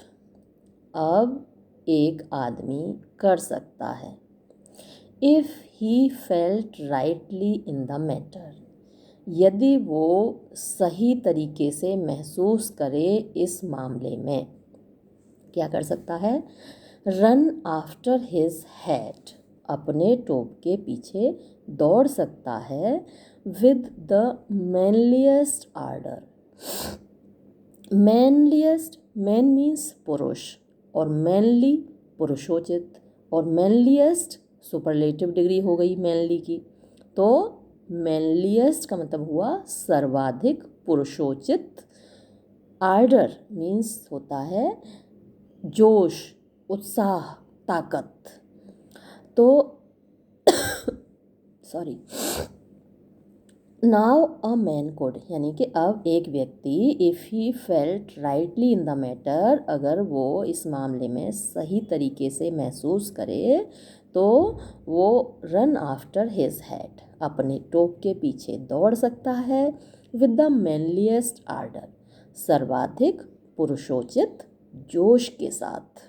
अब एक आदमी कर सकता है। If he felt rightly in the matter, यदि वो सही तरीके से महसूस करे इस मामले में। क्या कर सकता है? रन आफ्टर हिज हैट, अपने टोप के पीछे दौड़ सकता है। With the manliest ardour, manliest, man means पुरुष और मैनली पुरुषोचित और मैनलिएस्ट सुपरलेटिव डिग्री हो गई मैनली की, तो मैनलिएस्ट का मतलब हुआ सर्वाधिक पुरुषोचित। आर्डर मीन्स होता है जोश, उत्साह, ताकत। तो sorry, now a man could, यानी कि अब एक व्यक्ति if he felt rightly in the matter, अगर वो इस मामले में सही तरीके से महसूस करे तो वो रन आफ्टर हिज हैट, अपने टोप के पीछे दौड़ सकता है। विद द मैनलिएस्ट आर्डर, सर्वाधिक पुरुषोचित जोश के साथ।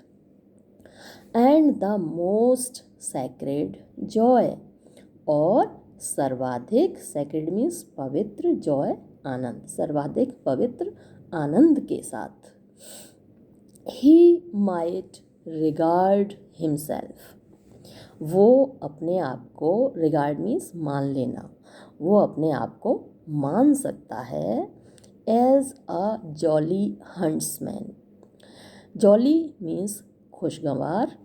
And the most sacred Joy, और सर्वाधिक, सैक्रेड मीन्स पवित्र, जॉय आनंद, सर्वाधिक पवित्र आनंद के साथ। ही माइट रिगार्ड हिमसेल्फ, वो अपने आप को, रिगार्ड मीन्स मान लेना, वो अपने आप को मान सकता है। As a jolly huntsman, jolly means खुशगवार,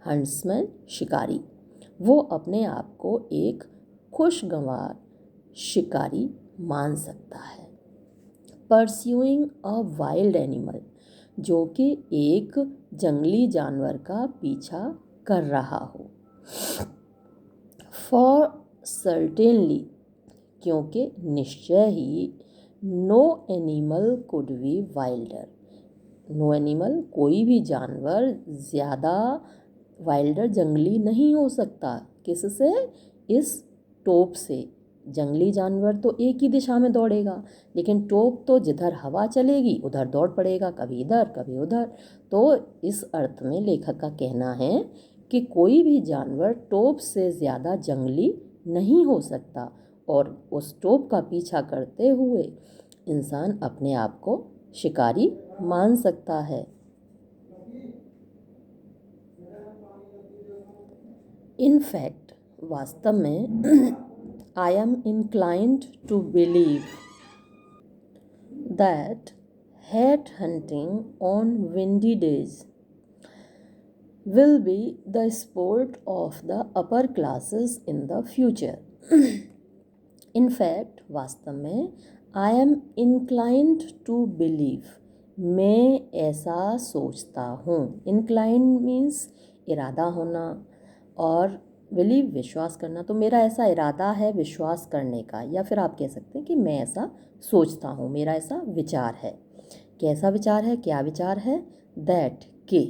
हंट्समैन शिकारी, वो अपने आप को एक खुशगवार शिकारी मान सकता है। परस्यूइंग अ वाइल्ड एनिमल, जो कि एक जंगली जानवर का पीछा कर रहा हो। फॉर सर्टेनली, क्योंकि निश्चय ही, no animal could be wilder, no animal, कोई भी जानवर ज़्यादा वाइल्डर, जंगली नहीं हो सकता। किससे? इस टोप से। जंगली जानवर तो एक ही दिशा में दौड़ेगा, लेकिन टोप तो जिधर हवा चलेगी उधर दौड़ पड़ेगा, कभी इधर कभी उधर। तो इस अर्थ में लेखक का कहना है कि कोई भी जानवर टोप से ज़्यादा जंगली नहीं हो सकता और उस टोप का पीछा करते हुए इंसान अपने आप को शिकारी मान सकता है। इन फैक्ट, वास्तव में, I am inclined to believe that hat hunting on windy days will be the sport of the upper classes in the future. In fact, वास्तव में, I am inclined to believe, मैं ऐसा सोचता हूँ। Inclined means इरादा होना और believe विश्वास करना। तो मेरा ऐसा इरादा है विश्वास करने का, या फिर आप कह सकते हैं कि मैं ऐसा सोचता हूँ, मेरा ऐसा विचार है। कैसा विचार है, क्या विचार है? दैट, के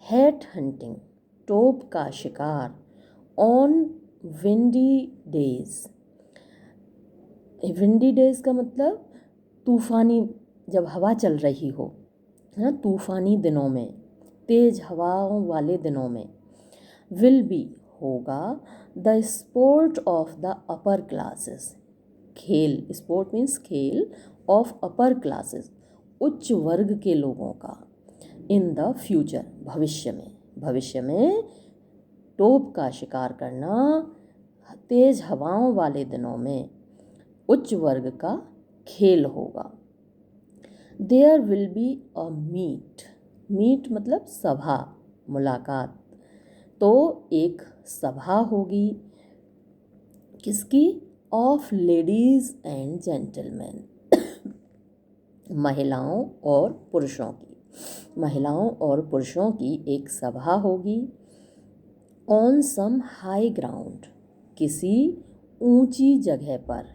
हैट हंटिंग, टोप का शिकार, on windy days, windy days का मतलब तूफ़ानी, जब हवा चल रही हो, है ना, तूफ़ानी दिनों में, तेज़ हवाओं वाले दिनों में। विल बी, होगा, the sport of the upper classes, खेल, स्पोर्ट मीन्स खेल, ऑफ अपर क्लासेस, उच्च वर्ग के लोगों का। इन द फ्यूचर, भविष्य में, भविष्य में टोप का शिकार करना तेज हवाओं वाले दिनों में उच्च वर्ग का खेल होगा। There will be a meet, meet मतलब सभा, मुलाकात। तो एक सभा होगी, किसकी? ऑफ लेडीज़ एंड जेंटलमैन, महिलाओं और पुरुषों की, महिलाओं और पुरुषों की एक सभा होगी। ऑन सम हाई ग्राउंड, किसी ऊंची जगह पर,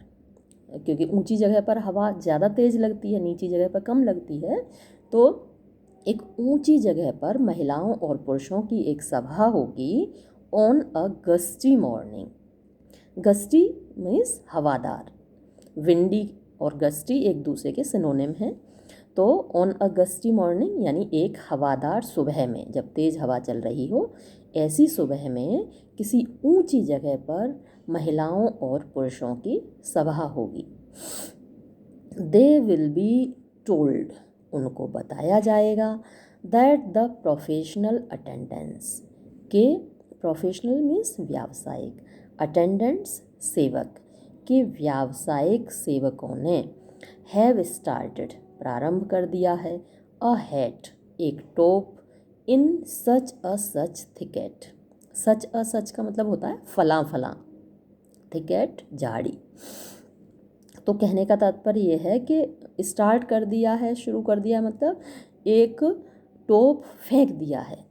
क्योंकि ऊंची जगह पर हवा ज़्यादा तेज़ लगती है, नीची जगह पर कम लगती है, तो एक ऊंची जगह पर महिलाओं और पुरुषों की एक सभा होगी on a gusty morning. Gusty means हवादार, विंडी और गस्टी एक दूसरे के सिनोनिम हैं। तो ऑन अ गस्टी मॉर्निंग यानी एक हवादार सुबह में, जब तेज़ हवा चल रही हो, ऐसी सुबह में किसी ऊंची जगह पर महिलाओं और पुरुषों की सभा होगी। दे विल बी टोल्ड, उनको बताया जाएगा, दैट द प्रोफेशनल अटेंडेंस, के प्रोफेशनल मीन्स व्यावसायिक, अटेंडेंट्स सेवक, के व्यावसायिक सेवकों ने हैव स्टार्टेड प्रारंभ कर दिया है, अ हैट एक टोप, इन सच अ सच थिकेट, सच अ सच का मतलब होता है फलां फलां, थिकेट झाड़ी। तो कहने का तात्पर्य यह है कि स्टार्ट कर दिया है, शुरू कर दिया, मतलब एक टोप फेंक दिया है।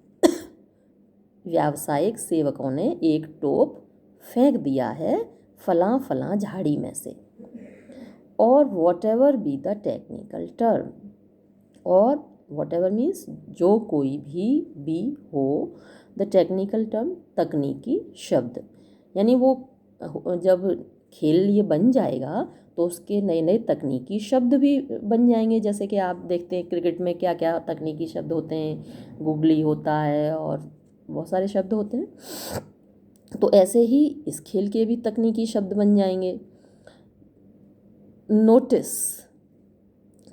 व्यावसायिक सेवकों ने एक टोप फेंक दिया है फलां फलां झाड़ी में से। और what ever be the technical term, और वॉट एवर मीन्स जो कोई भी हो, द टेक्निकल टर्म तकनीकी शब्द, यानी वो जब खेल ये बन जाएगा तो उसके नए नए तकनीकी शब्द भी बन जाएंगे। जैसे कि आप देखते हैं क्रिकेट में क्या क्या तकनीकी शब्द होते हैं, गुगली होता है और बहुत सारे शब्द होते हैं, तो ऐसे ही इस खेल के भी तकनीकी शब्द बन जाएंगे। Notice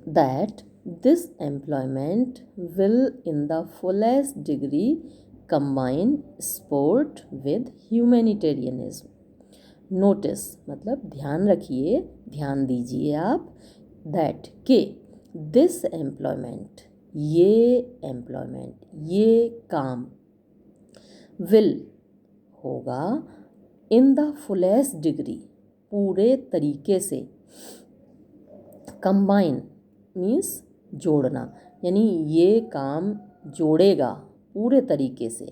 that this employment will in the fullest degree combine sport with humanitarianism. Notice मतलब ध्यान रखिए, ध्यान दीजिए आप, दैट के दिस एम्प्लॉयमेंट, ये काम, विल होगा, इन द फुलेस्ट डिग्री पूरे तरीके से, कंबाइन मीन्स जोड़ना, यानी ये काम जोड़ेगा पूरे तरीके से,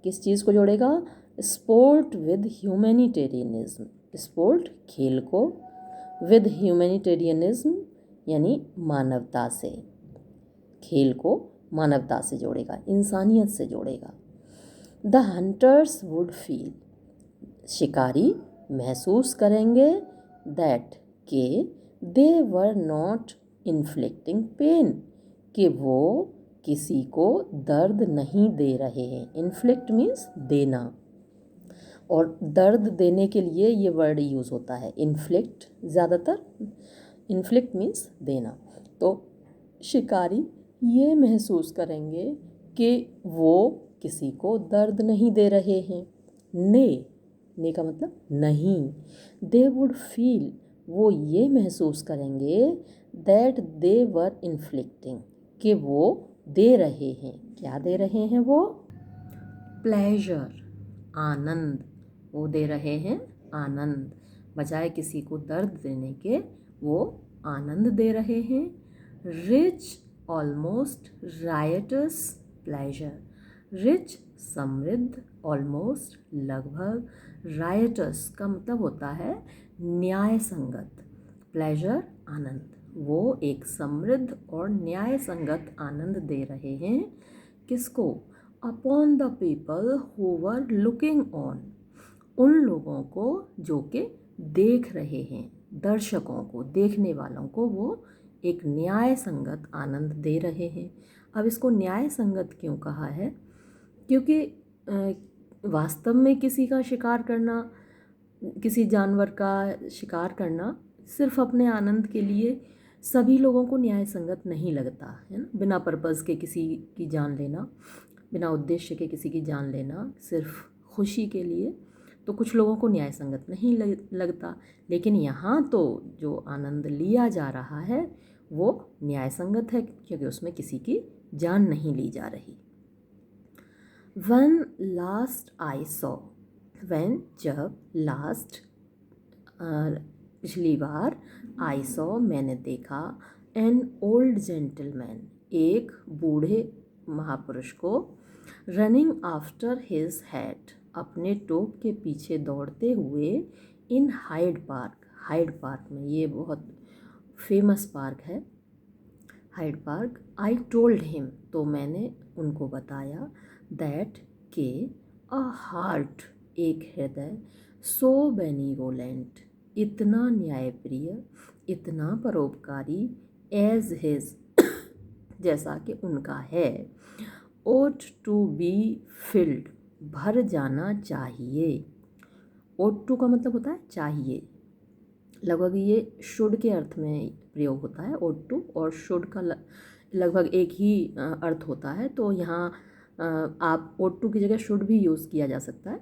किस चीज़ को जोड़ेगा, स्पोर्ट विद ह्यूमैनिटेरियनिज्म, स्पोर्ट खेल को, विद ह्यूमैनिटेरियनिज्म यानी मानवता से, खेल को मानवता से जोड़ेगा, इंसानियत से जोड़ेगा। द हंटर्स वुड फील, शिकारी महसूस करेंगे, दैट के दे वर नॉट इन्फ्लिक्टिंग पेन, कि वो किसी को दर्द नहीं दे रहे हैं। इन्फ्लिक्ट मीन्स देना, और दर्द देने के लिए ये वर्ड यूज़ होता है इन्फ्लिक्ट, ज़्यादातर इन्फ्लिक्ट मीन्स देना। तो शिकारी ये महसूस करेंगे कि वो किसी को दर्द नहीं दे रहे हैं। ने का मतलब नहीं, दे वुड फील, वो ये महसूस करेंगे, दैट दे वर इन्फ्लिक्टिंग, कि वो दे रहे हैं, क्या दे रहे हैं वो, प्लेजर आनंद, वो दे रहे हैं आनंद, बजाय किसी को दर्द देने के वो आनंद दे रहे हैं। Rich almost rights pleasure, rich समृद्ध, ऑलमोस्ट लगभग, रायटस का मतलब होता है न्याय संगत, प्लेजर आनंद, वो एक समृद्ध और न्याय संगत आनंद दे रहे हैं। किसको, upon the people who were looking on, उन लोगों को जो कि देख रहे हैं, दर्शकों को, देखने वालों को वो एक न्याय संगत आनंद दे रहे हैं। अब इसको न्याय संगत क्यों कहा है, क्योंकि वास्तव में किसी का शिकार करना, किसी जानवर का शिकार करना सिर्फ अपने आनंद के लिए सभी लोगों को न्याय संगत नहीं लगता है ना। बिना पर्पज़ के किसी की जान लेना, बिना उद्देश्य के किसी की जान लेना सिर्फ खुशी के लिए, तो कुछ लोगों को न्याय संगत नहीं लगता। लेकिन यहाँ तो जो आनंद लिया जा रहा है वो न्याय संगत है, क्योंकि उसमें किसी की जान नहीं ली जा रही। When last I saw, when जब, last पिछली बार, I saw मैंने देखा, an old gentleman एक बूढ़े महापुरुष को, running after his hat अपने टोप के पीछे दौड़ते हुए इन हाइड पार्क में, ये बहुत फेमस पार्क है Hyde Park. I told him, तो मैंने उनको बताया, दैट के अ हार्ट, एक हृदय, सो बेनिवोलेंट, इतना न्यायप्रिय, इतना परोपकारी, एज हिज, जैसा कि उनका है, ओट टू बी फिल्ड, भर जाना चाहिए। ओट टू का मतलब होता है चाहिए, लगभग ये शुड के अर्थ में प्रयोग होता है ओट टू, और शुड का लगभग एक ही अर्थ होता है। तो यहाँ आप ओट टू की जगह शुड भी यूज़ किया जा सकता है,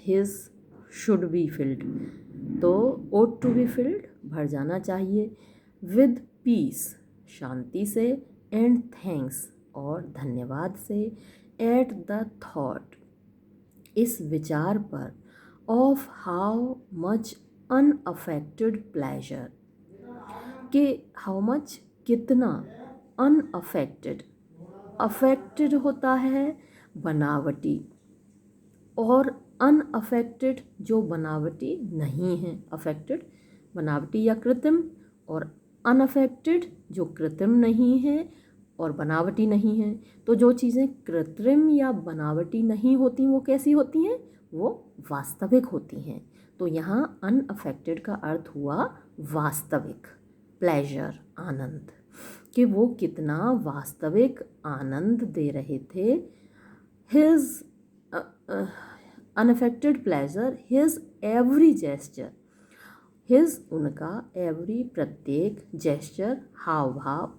हिज शुड बी फिल्ड। तो ओट टू बी फिल्ड, भर जाना चाहिए, विद पीस, शांति से, एंड थैंक्स, और धन्यवाद से, एट द थॉट, इस विचार पर, of how much unaffected pleasure, कि हाउ मच, कितना, अनअफेक्टेड, अफेक्टेड होता है बनावटी, और अनअफेक्टेड जो बनावटी नहीं है, अफेक्टेड बनावटी या कृत्रिम, और अनअफेक्टेड जो कृत्रिम नहीं है और बनावटी नहीं है। तो जो चीज़ें कृत्रिम या बनावटी नहीं होती वो कैसी होती हैं, वो वास्तविक होती हैं। तो यहाँ अनअफेक्टेड का अर्थ हुआ वास्तविक, प्लेजर, आनंद, कि वो कितना वास्तविक आनंद दे रहे थे। His unaffected pleasure, his every gesture, his उनका, एवरी प्रत्येक, जेस्चर हाव भाव,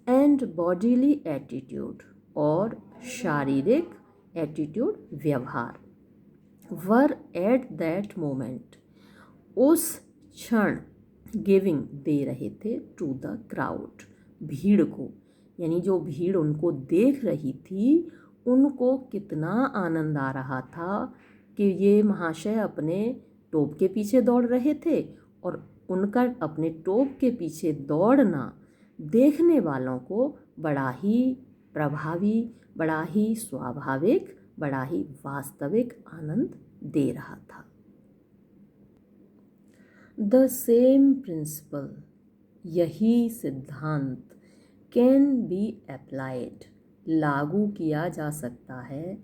एंड बॉडीली एटीट्यूड, और शारीरिक एटीट्यूड व्यवहार, वर एट दैट मोमेंट, उस क्षण, गिविंग दे रहे थे, टू द क्राउड, भीड़ को, यानी जो भीड़ उनको देख रही थी उनको कितना आनंद आ रहा था कि ये महाशय अपने टोप के पीछे दौड़ रहे थे, और उनका अपने टोप के पीछे दौड़ना देखने वालों को बड़ा ही प्रभावी, बड़ा ही स्वाभाविक, बड़ा ही वास्तविक आनंद दे रहा था। द सेम प्रिंसिपल, यही सिद्धांत, कैन बी अप्लाइड, लागू किया जा सकता है,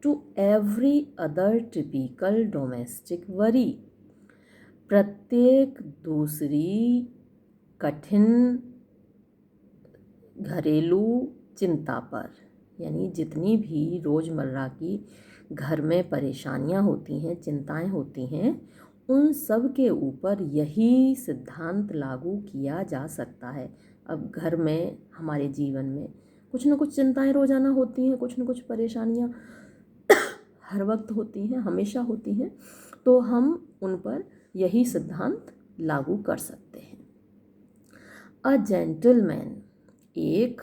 to every other typical domestic worry, प्रत्येक दूसरी कठिन घरेलू चिंता पर, यानी जितनी भी रोज़मर्रा की घर में परेशानियां होती हैं, चिंताएं होती हैं, उन सब के ऊपर यही सिद्धांत लागू किया जा सकता है। अब घर में, हमारे जीवन में कुछ न कुछ चिंताएं रोज़ाना होती हैं, कुछ न कुछ परेशानियां हर वक्त होती हैं, हमेशा होती हैं, तो हम उन पर यही सिद्धांत लागू कर सकते हैं। अ जेंटलमैन, एक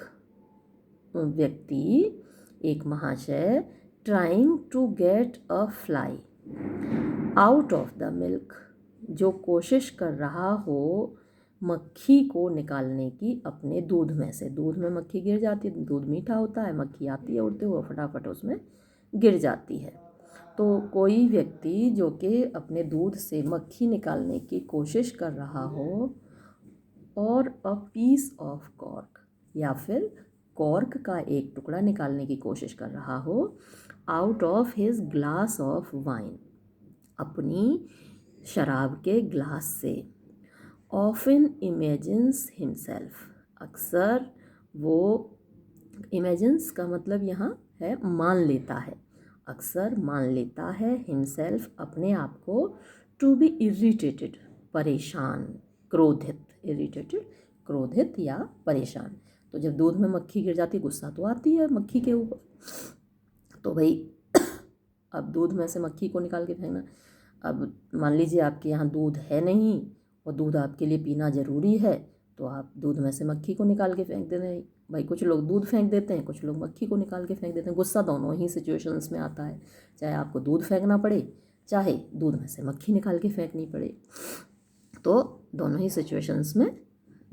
व्यक्ति, एक महाशय, trying to get a fly out of the milk, जो कोशिश कर रहा हो मक्खी को निकालने की अपने दूध में से। दूध में मक्खी गिर जाती है, दूध मीठा होता है, मक्खी आती है उड़ते हुए, फटाफट उसमें गिर जाती है। तो कोई व्यक्ति जो कि अपने दूध से मक्खी निकालने की कोशिश कर रहा हो, और अ पीस ऑफ कॉर्क, या फिर कॉर्क का एक टुकड़ा निकालने की कोशिश कर रहा हो, out of his glass of wine, अपनी शराब के ग्लास से, ऑफन इमेजिन्स हिमसेल्फ, अक्सर वो, इमेजिन्स का मतलब यहाँ है मान लेता है, अक्सर मान लेता है, हिमसेल्फ अपने आप को, टू बी इरिटेटेड, परेशान, क्रोधित, इरिटेटेड क्रोधित या परेशान। तो जब दूध में मक्खी गिर जाती, गुस्सा तो आती है मक्खी के ऊपर, तो भाई अब दूध में से मक्खी को निकाल के फेंकना। अब मान लीजिए आपके यहाँ दूध है नहीं और दूध आपके लिए पीना ज़रूरी है, तो आप दूध में से मक्खी को निकाल के फेंक देते हैं। भाई कुछ लोग दूध फेंक देते हैं, कुछ लोग मक्खी को निकाल के फेंक देते हैं। गुस्सा दोनों ही सिचुएशंस में आता है, चाहे आपको दूध फेंकना पड़े, चाहे दूध में से मक्खी निकाल के फेंकनी पड़े। तो दोनों ही सिचुएशंस में,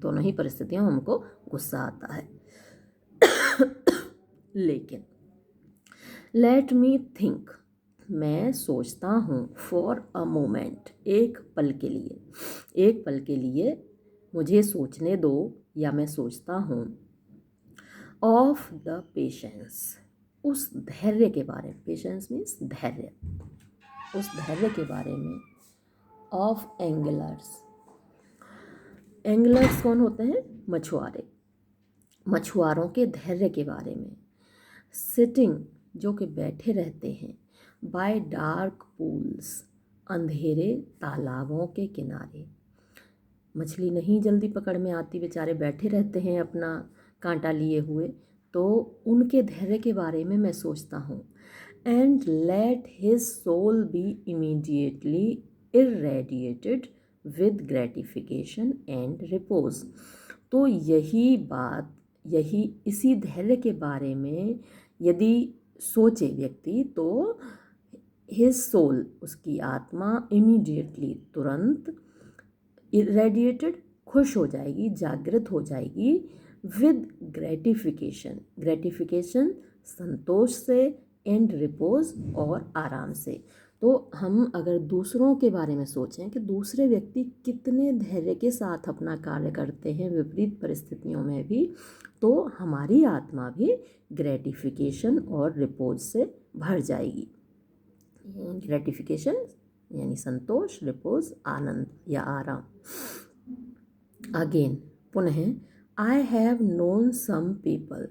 दोनों ही परिस्थितियों में हमको गुस्सा आता है। लेकिन लेट मी थिंक, मैं सोचता हूँ, फॉर अ मोमेंट, एक पल के लिए, एक पल के लिए मुझे सोचने दो या मैं सोचता हूँ। ऑफ द पेशेंस, उस धैर्य के बारे में, पेशेंस मीन्स धैर्य, उस धैर्य के बारे में। ऑफ एंगलर्स, एंगलर्स कौन होते हैं? मछुआरे, मछुआरों के धैर्य के बारे में। सिटिंग, जो कि बैठे रहते हैं। बाय डार्क पूल्स, अंधेरे तालाबों के किनारे। मछली नहीं जल्दी पकड़ में आती, बेचारे बैठे रहते हैं अपना कांटा लिए हुए, तो उनके धैर्य के बारे में मैं सोचता हूँ। And let his soul be immediately irradiated with gratification and repose. तो यही बात, यही इसी धैर्य के बारे में यदि सोचे व्यक्ति, तो हिज सोल, उसकी आत्मा, इमीडिएटली, तुरंत, इरेडिएटेड, खुश हो जाएगी, जागृत हो जाएगी, विद ग्रेटिफिकेशन, ग्रेटिफिकेशन संतोष से, एंड रिपोज, और आराम से। तो हम अगर दूसरों के बारे में सोचें कि दूसरे व्यक्ति कितने धैर्य के साथ अपना कार्य करते हैं विपरीत परिस्थितियों में भी, तो हमारी आत्मा भी ग्रेटिफिकेशन और रिपोज से भर जाएगी। ग्रेटिफिकेशन यानी संतोष, रिपोज आनंद या आराम। अगेन, पुनः, I have known some people,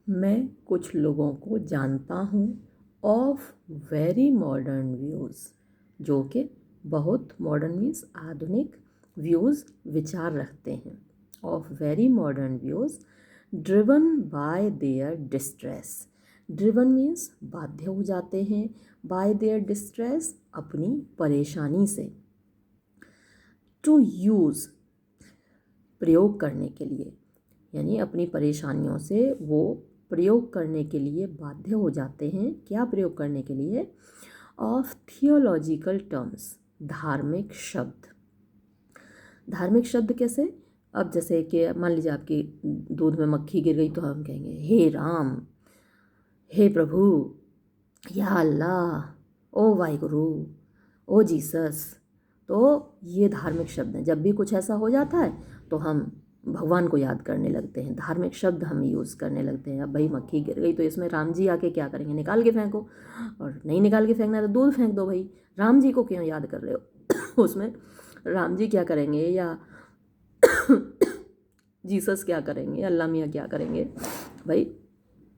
मैं कुछ लोगों को जानता हूँ, ऑफ वेरी मॉडर्न व्यूज़, जो कि बहुत मॉडर्न मीन्स आधुनिक, व्यूज़ विचार रखते हैं। Of very modern views, driven by there distress, driven means बाध्य हो जाते हैं, बाय देयर डिस्ट्रेस, अपनी परेशानी से। टू यूज़, प्रयोग करने के लिए, यानी अपनी परेशानियों से वो प्रयोग करने के लिए बाध्य हो जाते हैं। क्या प्रयोग करने के लिए? ऑफ थियोलॉजिकल टर्म्स, धार्मिक शब्द। धार्मिक शब्द कैसे? अब जैसे कि मान लीजिए आपकी दूध में मक्खी गिर गई, तो हम कहेंगे हे राम, हे प्रभु, या अल्लाह, ओ वाहिगुरु, ओ जीसस। तो ये धार्मिक शब्द हैं। जब भी कुछ ऐसा हो जाता है तो हम भगवान को याद करने लगते हैं, धार्मिक शब्द हम यूज़ करने लगते हैं। अब भाई मक्खी गिर गई तो इसमें राम जी आके क्या करेंगे? निकाल के फेंको, और नहीं निकाल के फेंकना तो दूध फेंक दो भाई, राम जी को क्यों याद कर रहे हो? उसमें राम जी क्या करेंगे, या जीसस क्या करेंगे, अल्लाह मियाँ क्या करेंगे? भाई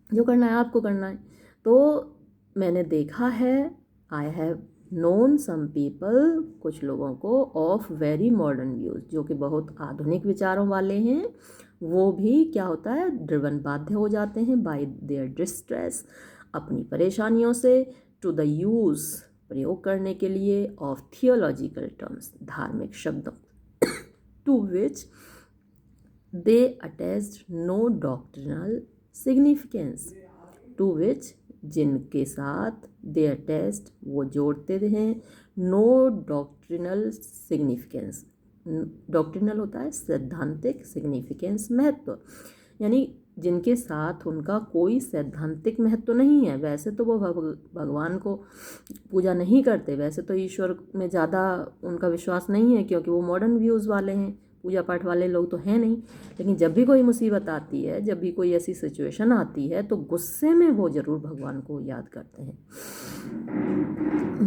जो करना है आपको करना है। तो मैंने देखा है, I have known some people, कुछ लोगों को, ऑफ वेरी मॉडर्न व्यूज़, जो कि बहुत आधुनिक विचारों वाले हैं, वो भी क्या होता है? ड्रिवन, बाध्य हो जाते हैं, बाय देयर डिस्ट्रेस, अपनी परेशानियों से, टू द यूज़, प्रयोग करने के लिए, ऑफ थियोलॉजिकल टर्म्स, धार्मिक शब्दों, to which they attached no doctrinal significance, to which, जिनके साथ, दे अटैच्ड, वो जोड़ते हैं, नो डॉक्ट्रिनल सिग्निफिकेंस, डॉक्ट्रिनल होता है सैद्धांतिक, सिग्निफिकेंस महत्व, यानी जिनके साथ उनका कोई सैद्धांतिक महत्व नहीं है। वैसे तो वो भगवान को पूजा नहीं करते, वैसे तो ईश्वर में ज़्यादा उनका विश्वास नहीं है, क्योंकि वो मॉडर्न व्यूज़ वाले हैं, पूजा पाठ वाले लोग तो हैं नहीं। लेकिन जब भी कोई मुसीबत आती है, जब भी कोई ऐसी सिचुएशन आती है, तो गुस्से में वो ज़रूर भगवान को याद करते हैं।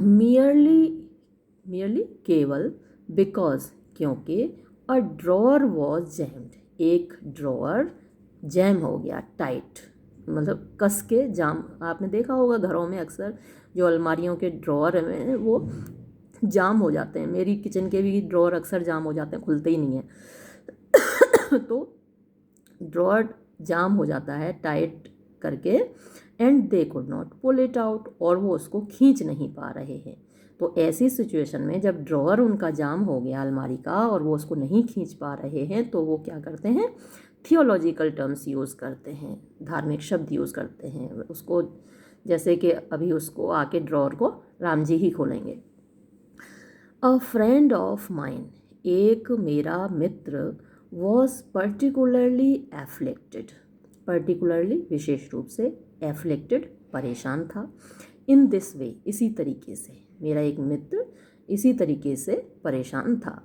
मियरली, केवल, बिकॉज, क्योंकि, अ ड्रॉअर वॉज जैम्ड, एक ड्रॉअर जैम हो गया, टाइट, मतलब कस के जाम। आपने देखा होगा घरों में अक्सर जो अलमारियों के ड्रॉअर हैं वो जाम हो जाते हैं। मेरी किचन के भी ड्रॉअर अक्सर जाम हो जाते हैं, खुलते ही नहीं हैं। तो ड्रॉअर जाम हो जाता है टाइट करके, and they could not pull it out, और वो उसको खींच नहीं पा रहे हैं। तो ऐसी सिचुएशन में जब ड्रॉअर उनका जाम हो गया अलमारी का, और वो उसको नहीं खींच पा रहे हैं, तो वो क्या करते हैं? थियोलॉजिकल टर्म्स यूज़ करते हैं, धार्मिक शब्द यूज़ करते हैं उसको। जैसे कि अभी उसको आके ड्रॉअर को राम जी ही खोलेंगे। अ फ्रेंड ऑफ माइन, एक मेरा मित्र, वॉज पर्टिकुलरली एफ्लिक्टेड, पर्टिकुलरली विशेष रूप से, एफ्लिक्टेड परेशान था, इन दिस वे, इसी तरीके से मेरा एक मित्र इसी तरीके से परेशान था।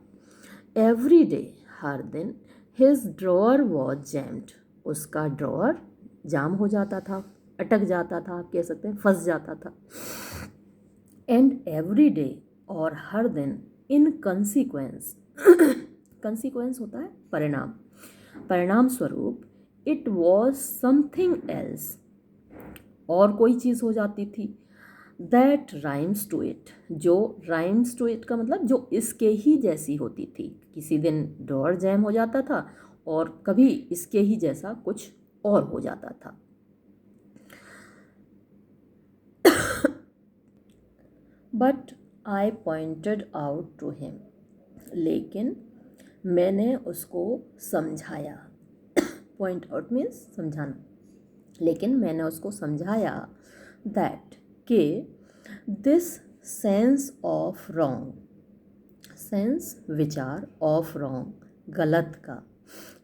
एवरी डे, हर दिन, हिज ड्रॉअर वॉज जैम्ड, उसका ड्रॉअर जाम हो जाता था, अटक जाता था, आप कह सकते हैं फंस जाता था। एंड एवरी डे, और हर दिन, इन कंसिक्वेंस, कंसिक्वेंस होता है परिणाम, परिणाम स्वरूप, इट वॉज समथिंग एल्स, और कोई चीज़ हो जाती थी, दैट राइम्स टू इट, जो राइम्स टू इट का मतलब जो इसके ही जैसी होती थी। किसी दिन ड्रॉअर जैम हो जाता था और कभी इसके ही जैसा कुछ और हो जाता था। But I pointed out to him, लेकिन मैंने उसको समझाया। पॉइंट आउट मीन्स समझाना। लेकिन मैंने उसको समझाया दैट के this sense of wrong, sense विचार, ऑफ रॉन्ग गलत का,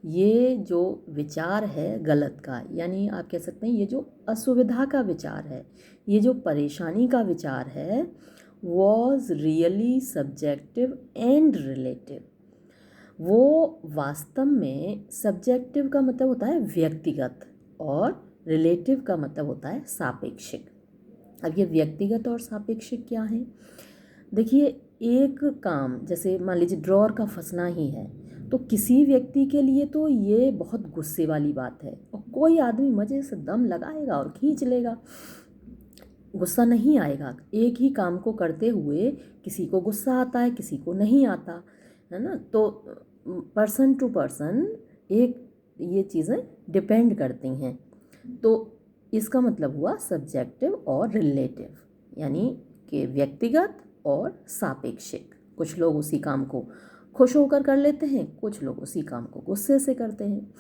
ये जो विचार है गलत का, यानी आप कह सकते हैं ये जो असुविधा का विचार है, ये जो परेशानी का विचार है, was really subjective and relative, वो वास्तव में सब्जेक्टिव का मतलब होता है व्यक्तिगत और रिलेटिव का मतलब होता है सापेक्षिक। अब ये व्यक्तिगत और सापेक्षिक क्या है? देखिए, एक काम जैसे मान लीजिए ड्रॉअर का फंसना ही है, तो किसी व्यक्ति के लिए तो ये बहुत गुस्से वाली बात है और कोई आदमी मज़े से दम लगाएगा और खींच लेगा, गुस्सा नहीं आएगा। एक ही काम को करते हुए किसी को गुस्सा आता है, किसी को नहीं आता, है ना। तो पर्सन टू पर्सन एक ये चीज़ें डिपेंड करती हैं। तो इसका मतलब हुआ सब्जेक्टिव और रिलेटिव, यानी कि व्यक्तिगत और सापेक्षिक। कुछ लोग उसी काम को खुश होकर कर लेते हैं, कुछ लोग उसी काम को गुस्से से करते हैं।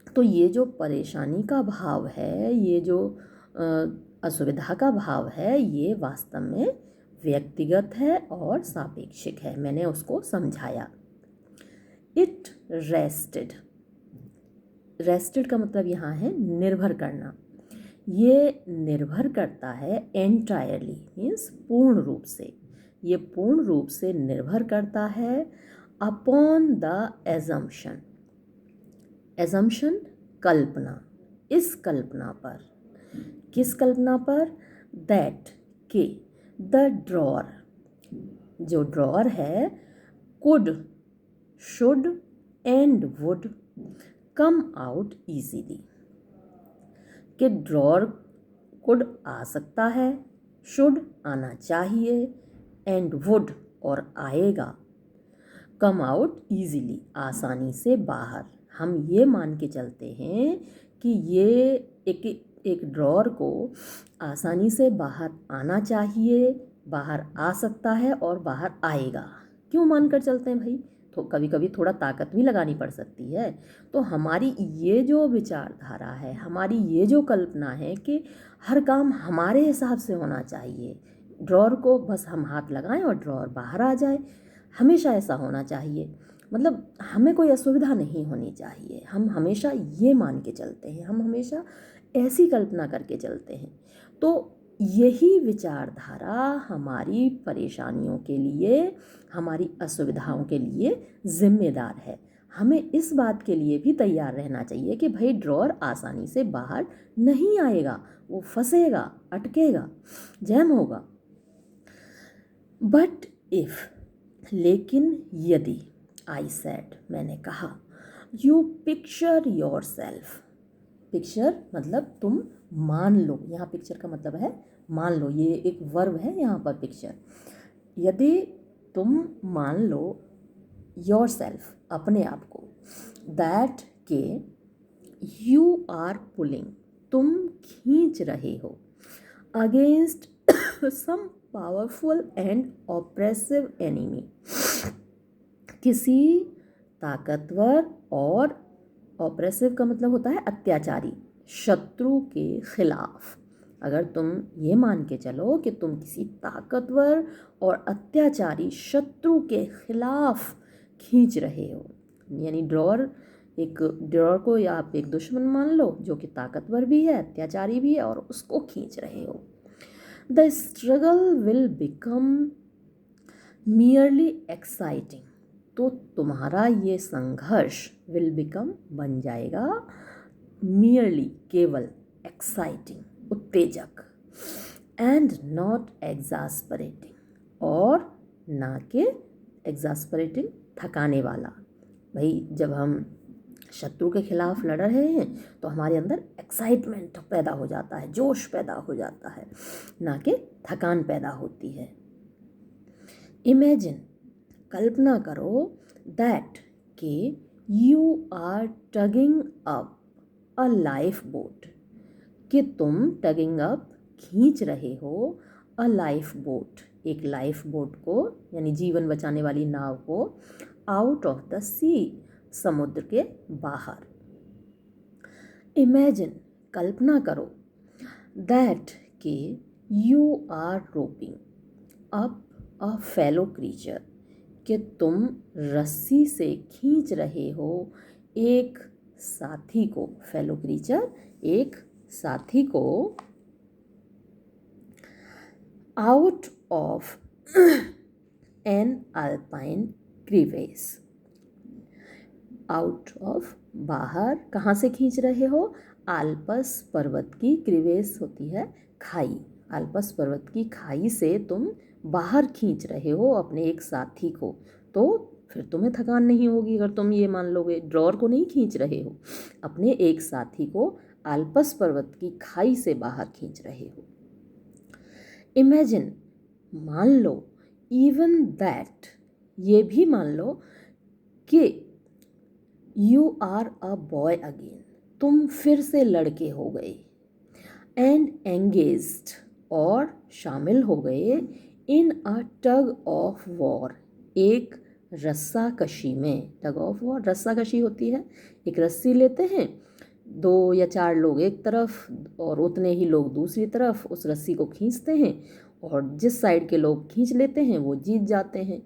तो ये जो परेशानी का भाव है, ये जो असुविधा का भाव है, ये वास्तव में व्यक्तिगत है और सापेक्षिक है। मैंने उसको समझाया। इट रेस्टेड, रेस्टेड का मतलब यहाँ है निर्भर करना। ये निर्भर करता है एंटायरली मीन्स पूर्ण रूप से, ये पूर्ण रूप से निर्भर करता है अपॉन द एजम्पशन, एजम्पशन कल्पना, इस कल्पना पर, किस कल्पना पर? दैट के द ड्रॉअर, जो ड्रॉअर है, could, should and would come out easily, कि ड्रॉअर कुड आ सकता है, शुड आना चाहिए, एंड वुड और आएगा, कम आउट ईजीली आसानी से बाहर। हम ये मान के चलते हैं कि ये एक ड्रॉअर को आसानी से बाहर आना चाहिए, बाहर आ सकता है और बाहर आएगा। क्यों मान कर चलते हैं भाई? तो कभी कभी थोड़ा ताकत भी लगानी पड़ सकती है। तो हमारी ये जो विचारधारा है, हमारी ये जो कल्पना है कि हर काम हमारे हिसाब से होना चाहिए, ड्रॉअर को बस हम हाथ लगाएं और ड्रॉअर बाहर आ जाए, हमेशा ऐसा होना चाहिए, मतलब हमें कोई असुविधा नहीं होनी चाहिए। हम हमेशा ये मान के चलते हैं, हम हमेशा ऐसी कल्पना करके चलते हैं। तो यही विचारधारा हमारी परेशानियों के लिए, हमारी असुविधाओं के लिए जिम्मेदार है। हमें इस बात के लिए भी तैयार रहना चाहिए कि भाई ड्रॉअर आसानी से बाहर नहीं आएगा, वो फंसेगा, अटकेगा, जैम होगा। बट इफ़, लेकिन यदि, आई सेड, मैंने कहा, you picture your self, picture मतलब तुम मान लो, यहाँ पिक्चर का मतलब है मान लो, ये एक वर्ब है यहाँ पर पिक्चर। यदि तुम मान लो योर सेल्फ, अपने आप को, दैट के यू आर पुलिंग, तुम खींच रहे हो, against some powerful and oppressive enemy, किसी ताकतवर और, ऑप्रेसिव का मतलब होता है अत्याचारी, शत्रु के खिलाफ। अगर तुम ये मान के चलो कि तुम किसी ताकतवर और अत्याचारी शत्रु के खिलाफ खींच रहे हो, यानी ड्रॉअर को या आप एक दुश्मन मान लो जो कि ताकतवर भी है, अत्याचारी भी है और उसको खींच रहे हो। The struggle will become merely exciting, तो तुम्हारा ये संघर्ष विल बिकम बन जाएगा मियरली केवल, एक्साइटिंग उत्तेजक, एंड नॉट एग्जास्परेटिंग और ना के एग्जास्परेटिंग थकाने वाला। भाई जब हम शत्रु के खिलाफ लड़ रहे हैं तो हमारे अंदर एक्साइटमेंट पैदा हो जाता है, जोश पैदा हो जाता है, ना कि थकान पैदा होती है। इमेजिन, कल्पना करो, दैट कि you are tugging up a life boat, कि तुम टगिंग अप खींच रहे हो अ लाइफ बोट, एक लाइफ बोट को यानी जीवन बचाने वाली नाव को, आउट ऑफ द सी, समुद्र के बाहर। इमेजिन, कल्पना करो, दैट कि you are roping up a fellow creature, कि तुम रस्सी से खींच रहे हो एक साथी को, फेलो क्रीचर एक साथी को, out of an Alpine crevasse, out of बाहर, कहाँ से खींच रहे हो, आल्पस पर्वत की, क्रीवेस होती है खाई, आल्पस पर्वत की खाई से तुम बाहर खींच रहे हो अपने एक साथी को, तो फिर तुम्हें थकान नहीं होगी अगर तुम ये मान लोगे। ड्रॉर को नहीं खींच रहे हो, अपने एक साथी को आल्पस पर्वत की खाई से बाहर खींच रहे हो। इमेजिन, मान लो, इवन दैट, ये भी मान लो कि you are a boy again, तुम फिर से लड़के हो गए, एंड एंगेज्ड और शामिल हो गए, इन अ टग ऑफ वॉर, एक रस्सा कशी में। टग ऑफ वॉर रस्सा कशी होती है, एक रस्सी लेते हैं, 2 या 4 लोग एक तरफ और उतने ही लोग दूसरी तरफ उस रस्सी को खींचते हैं, और जिस साइड के लोग खींच लेते हैं वो जीत जाते हैं।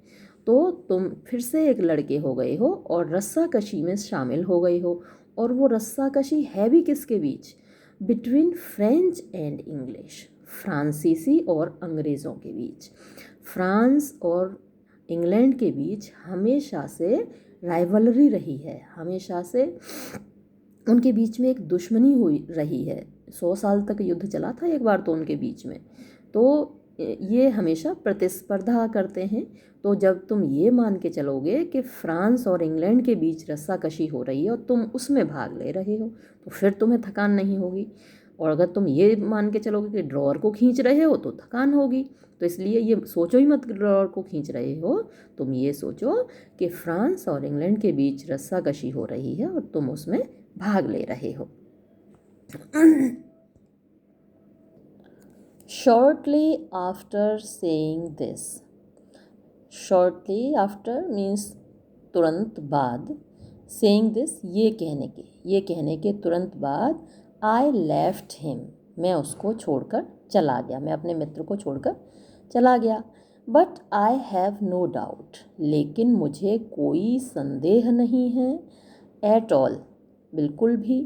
तो तुम फिर से एक लड़के हो गए हो और रस्सा कशी में शामिल हो गए हो, और वो रस्सा कशी है भी किसके बीच, बिटवीन फ्रेंच एंड इंग्लिश, फ्रांसीसी और अंग्रेज़ों के बीच। फ्रांस और इंग्लैंड के बीच हमेशा से राइवलरी रही है, हमेशा से उनके बीच में एक दुश्मनी हुई रही है, 100 साल तक युद्ध चला था एक बार तो उनके बीच में। तो ये हमेशा प्रतिस्पर्धा करते हैं। तो जब तुम ये मान के चलोगे कि फ्रांस और इंग्लैंड के बीच रस्साकशी हो रही है और तुम उसमें भाग ले रहे हो, तो फिर तुम्हें थकान नहीं होगी। और अगर तुम ये मान के चलोगे कि ड्रॉअर को खींच रहे हो तो थकान होगी। तो इसलिए ये सोचो ही मत कि ड्रॉअर को खींच रहे हो, तुम ये सोचो कि फ्रांस और इंग्लैंड के बीच रस्साकशी हो रही है और तुम उसमें भाग ले रहे हो। Shortly after saying this, shortly after means तुरंत बाद, saying this ये कहने के तुरंत बाद, I left him, मैं उसको छोड़कर चला गया, मैं अपने मित्र को छोड़कर चला गया। But I have no doubt, लेकिन मुझे कोई संदेह नहीं है, at all, बिल्कुल भी,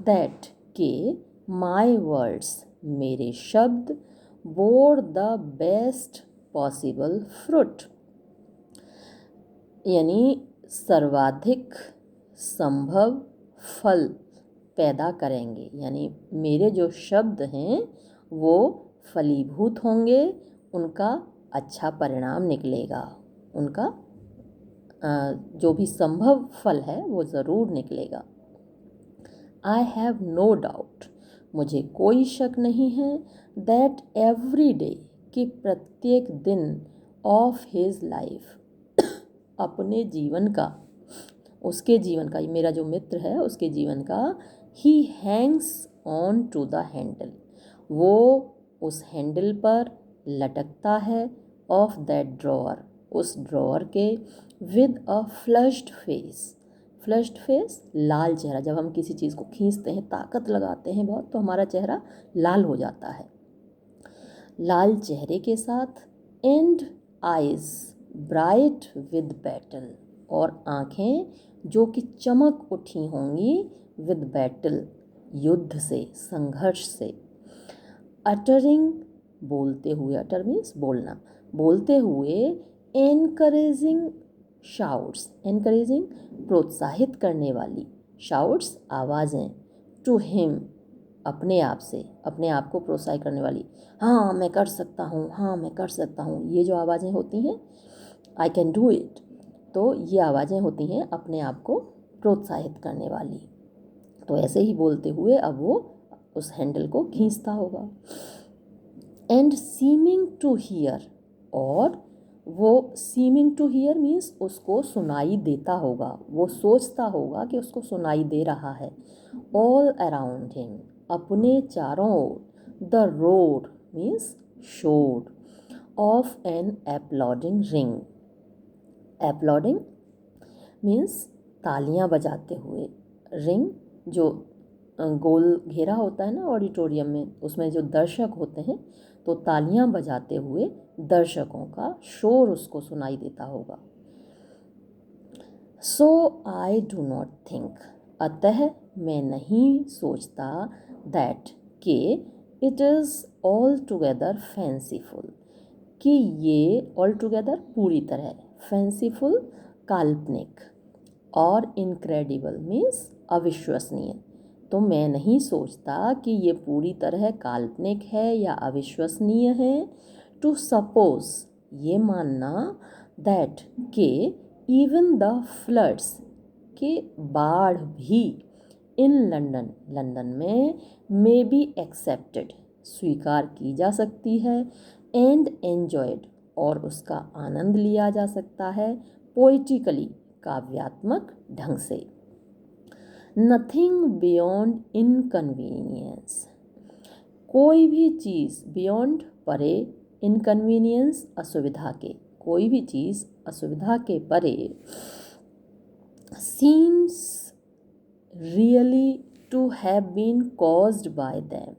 that के my words, मेरे शब्द, bore the best possible fruit, यानी सर्वाधिक संभव फल पैदा करेंगे, यानी मेरे जो शब्द हैं वो फलीभूत होंगे, उनका अच्छा परिणाम निकलेगा, उनका जो भी संभव फल है वो ज़रूर निकलेगा। आई हैव नो डाउट, मुझे कोई शक नहीं है, दैट एवरी डे, कि प्रत्येक दिन, ऑफ हिज लाइफ, अपने जीवन का, उसके जीवन का, मेरा जो मित्र है उसके जीवन का, he hangs on to the handle, वो उस हैंडल पर लटकता है, ऑफ दैट ड्रॉअर, उस ड्रॉअर के, with a flushed face, flushed face लाल चेहरा, जब हम किसी चीज़ को खींचते हैं, ताकत लगाते हैं बहुत, तो हमारा चेहरा लाल हो जाता है, लाल चेहरे के साथ, and eyes bright with battle, और आँखें जो कि चमक उठी होंगी, विद बैटल, युद्ध से, संघर्ष से, अटरिंग बोलते हुए, अटर मीन्स बोलना, बोलते हुए एनकरेजिंग शाउट्स, एनकरेजिंग प्रोत्साहित करने वाली, शाउट्स आवाज़ें, टू हिम अपने आप से, अपने आप को प्रोत्साहित करने वाली, हाँ मैं कर सकता हूँ, हाँ मैं कर सकता हूँ, ये जो आवाज़ें होती हैं आई कैन डू इट, तो ये आवाज़ें होती हैं अपने आप को प्रोत्साहित करने वाली। तो ऐसे ही बोलते हुए अब वो उस हैंडल को खींचता होगा। एंड सीमिंग टू हियर, और वो सीमिंग टू हियर मीन्स उसको सुनाई देता होगा, वो सोचता होगा कि उसको सुनाई दे रहा है। ऑल अराउंड हिम, अपने चारों ओर, द रोड मीन्स शोर ऑफ एन एप्लॉडिंग रिंग, एप्लॉडिंग मीन्स तालियां बजाते हुए, रिंग जो गोल घेरा होता है ना ऑडिटोरियम में, उसमें जो दर्शक होते हैं, तो तालियां बजाते हुए दर्शकों का शोर उसको सुनाई देता होगा। सो आई डू नॉट थिंक, अतः मैं नहीं सोचता, दैट के it is all together fanciful, कि ये ऑल टुगेदर पूरी तरह, फैंसीफुल काल्पनिक, और इनक्रेडिबल मीन्स अविश्वसनीय, तो मैं नहीं सोचता कि ये पूरी तरह काल्पनिक है या अविश्वसनीय है। टू सपोज, ये मानना, दैट के इवन द फ्लड्स, के बाढ़ भी, इन लंदन, लंदन में, मे बी एक्सेप्टेड, स्वीकार की जा सकती है, एंड एन्जॉयड, और उसका आनंद लिया जा सकता है, पोइटिकली, काव्यात्मक ढंग से। नथिंग बियॉन्ड इनकन्वीनियंस, कोई भी चीज़, बियॉन्ड परे, इनकन्वीनियंस असुविधा के, कोई भी चीज़ असुविधा के परे, seems really to have been caused by them,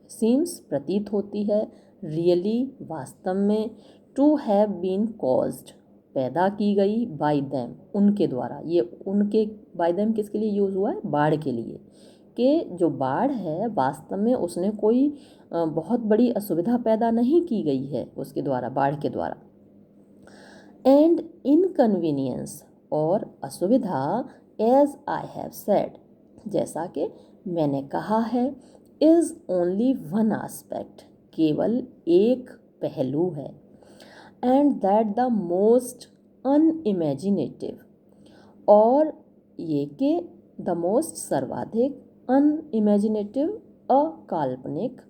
seems प्रतीत होती है, रियली वास्तव में, टू हैव बीन कॉज्ड पैदा की गई, बाय देम उनके द्वारा, ये उनके बाय देम किसके लिए यूज़ हुआ है, बाढ़ के लिए, कि जो बाढ़ है वास्तव में उसने कोई बहुत बड़ी असुविधा पैदा नहीं की गई है उसके द्वारा, बाढ़ के द्वारा। एंड इनकन्वीनियंस, और असुविधा, एज आई हैव सेड, जैसा कि मैंने कहा है, इज़ ओनली वन आस्पेक्ट, केवल एक पहलू है, and that the most unimaginative, और ये कि द मोस्ट सर्वाधिक, अनइमेजिनेटिव अकाल्पनिक,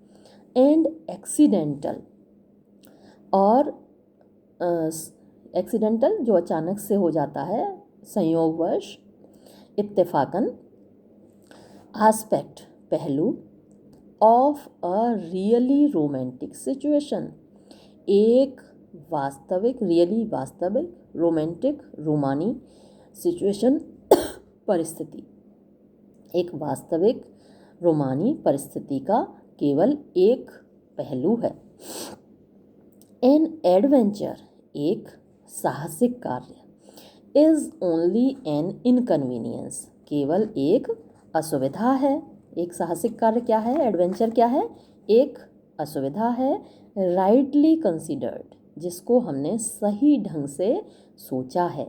एंड एक्सीडेंटल, और एक्सीडेंटल जो अचानक से हो जाता है, संयोगवश, इत्तेफाकन, आस्पेक्ट पहलू, of a really romantic situation, एक वास्तविक, रियली वास्तविक, रोमांटिक रोमानी, सिचुएशन परिस्थिति, एक वास्तविक रोमानी परिस्थिति का केवल एक पहलू है। एन एडवेंचर, एक साहसिक कार्य, इज़ ओनली एन इनकन्वीनियंस, केवल एक असुविधा है। एक साहसिक कार्य क्या है, एडवेंचर क्या है, एक असुविधा है, राइटली कंसिडर्ड, जिसको हमने सही ढंग से सोचा है,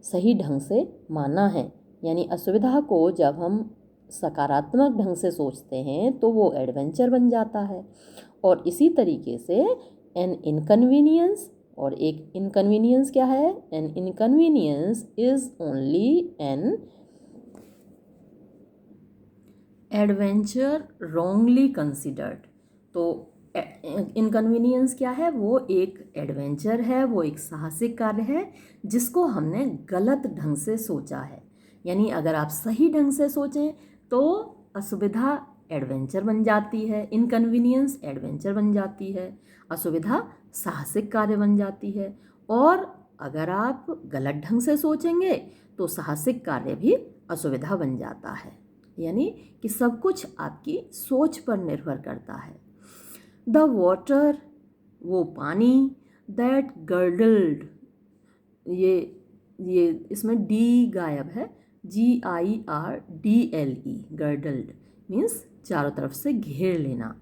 सही ढंग से माना है, यानी असुविधा को जब हम सकारात्मक ढंग से सोचते हैं तो वो एडवेंचर बन जाता है। और इसी तरीके से एन इनकन्वीनियंस, और एक इनकन्वीनियंस क्या है, an inconvenience is only an adventure wrongly considered, तो इनकन्वीनियंस क्या है, वो एक एडवेंचर है, वो एक साहसिक कार्य है जिसको हमने गलत ढंग से सोचा है। यानी अगर आप सही ढंग से सोचें तो असुविधा एडवेंचर बन जाती है, इनकन्वीनियंस एडवेंचर बन जाती है, असुविधा साहसिक कार्य बन जाती है। और अगर आप गलत ढंग से सोचेंगे तो साहसिक कार्य भी असुविधा बन जाता है। यानी कि सब कुछ आपकी सोच पर निर्भर करता है। द वाटर, वो पानी, दैट गर्डल्ड, ये इसमें डी गायब है, GIRDLE, गर्डल्ड मीन्स चारों तरफ से घेर लेना।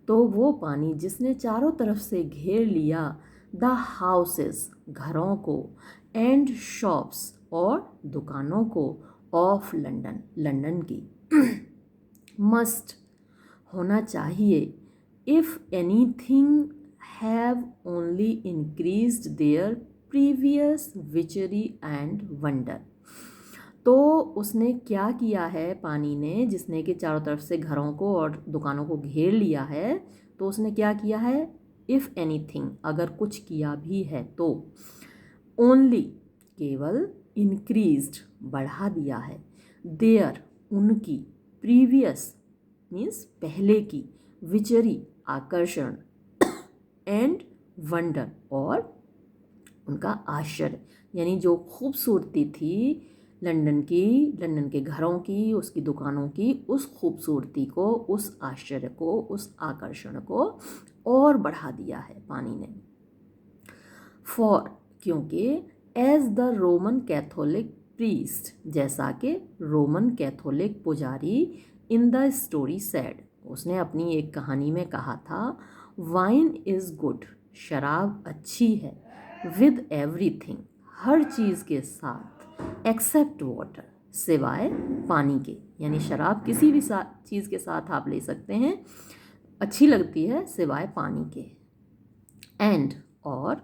तो वो पानी जिसने चारों तरफ से घेर लिया द हाउसेस घरों को, एंड शॉप्स और दुकानों को, ऑफ लंदन लंदन की, मस्ट होना चाहिए, if anything have only increased their previous witchery and wonder. तो उसने क्या किया है पानी ने, जिसने कि चारों तरफ से घरों को और दुकानों को घेर लिया है, तो उसने क्या किया है, इफ़ एनीथिंग अगर कुछ किया भी है तो, ओनली केवल, इंक्रीज्ड बढ़ा दिया है, देयर उनकी, प्रीवियस मीन्स पहले की, विचरी आकर्षण, एंड वंडर और उनका आश्चर्य, यानी जो खूबसूरती थी लंदन की, लंदन के घरों की, उसकी दुकानों की, उस खूबसूरती को, उस आश्चर्य को, उस आकर्षण को और बढ़ा दिया है पानी ने। फॉर क्योंकि, as the Roman Catholic priest जैसा कि रोमन कैथोलिक पुजारी इन द स्टोरी सैड उसने अपनी एक कहानी में कहा था, वाइन इज़ गुड शराब अच्छी है, विद एवरीथिंग हर चीज़ के साथ, एक्सेप्ट वाटर सिवाय पानी के, यानी शराब किसी भी चीज़ के साथ आप ले सकते हैं, अच्छी लगती है सिवाय पानी के। एंड और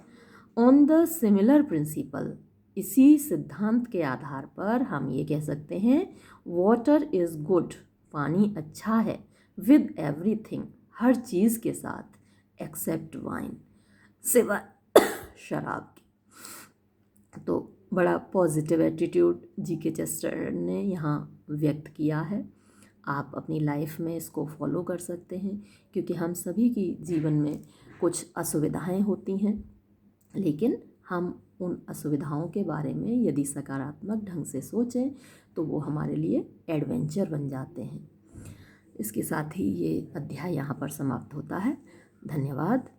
ऑन द सिमिलर प्रिंसिपल इसी सिद्धांत के आधार पर हम ये कह सकते हैं, वाटर इज़ गुड पानी अच्छा है, विद एवरीथिंग हर चीज़ के साथ, एक्सेप्ट वाइन सिवाय शराब की। तो बड़ा पॉजिटिव एटीट्यूड जी.के. चेस्टर ने यहाँ व्यक्त किया है। आप अपनी लाइफ में इसको फॉलो कर सकते हैं, क्योंकि हम सभी की जीवन में कुछ असुविधाएं होती हैं, लेकिन हम उन असुविधाओं के बारे में यदि सकारात्मक ढंग से सोचें तो वो हमारे लिए एडवेंचर बन जाते हैं। इसके साथ ही ये अध्याय यहाँ पर समाप्त होता है। धन्यवाद।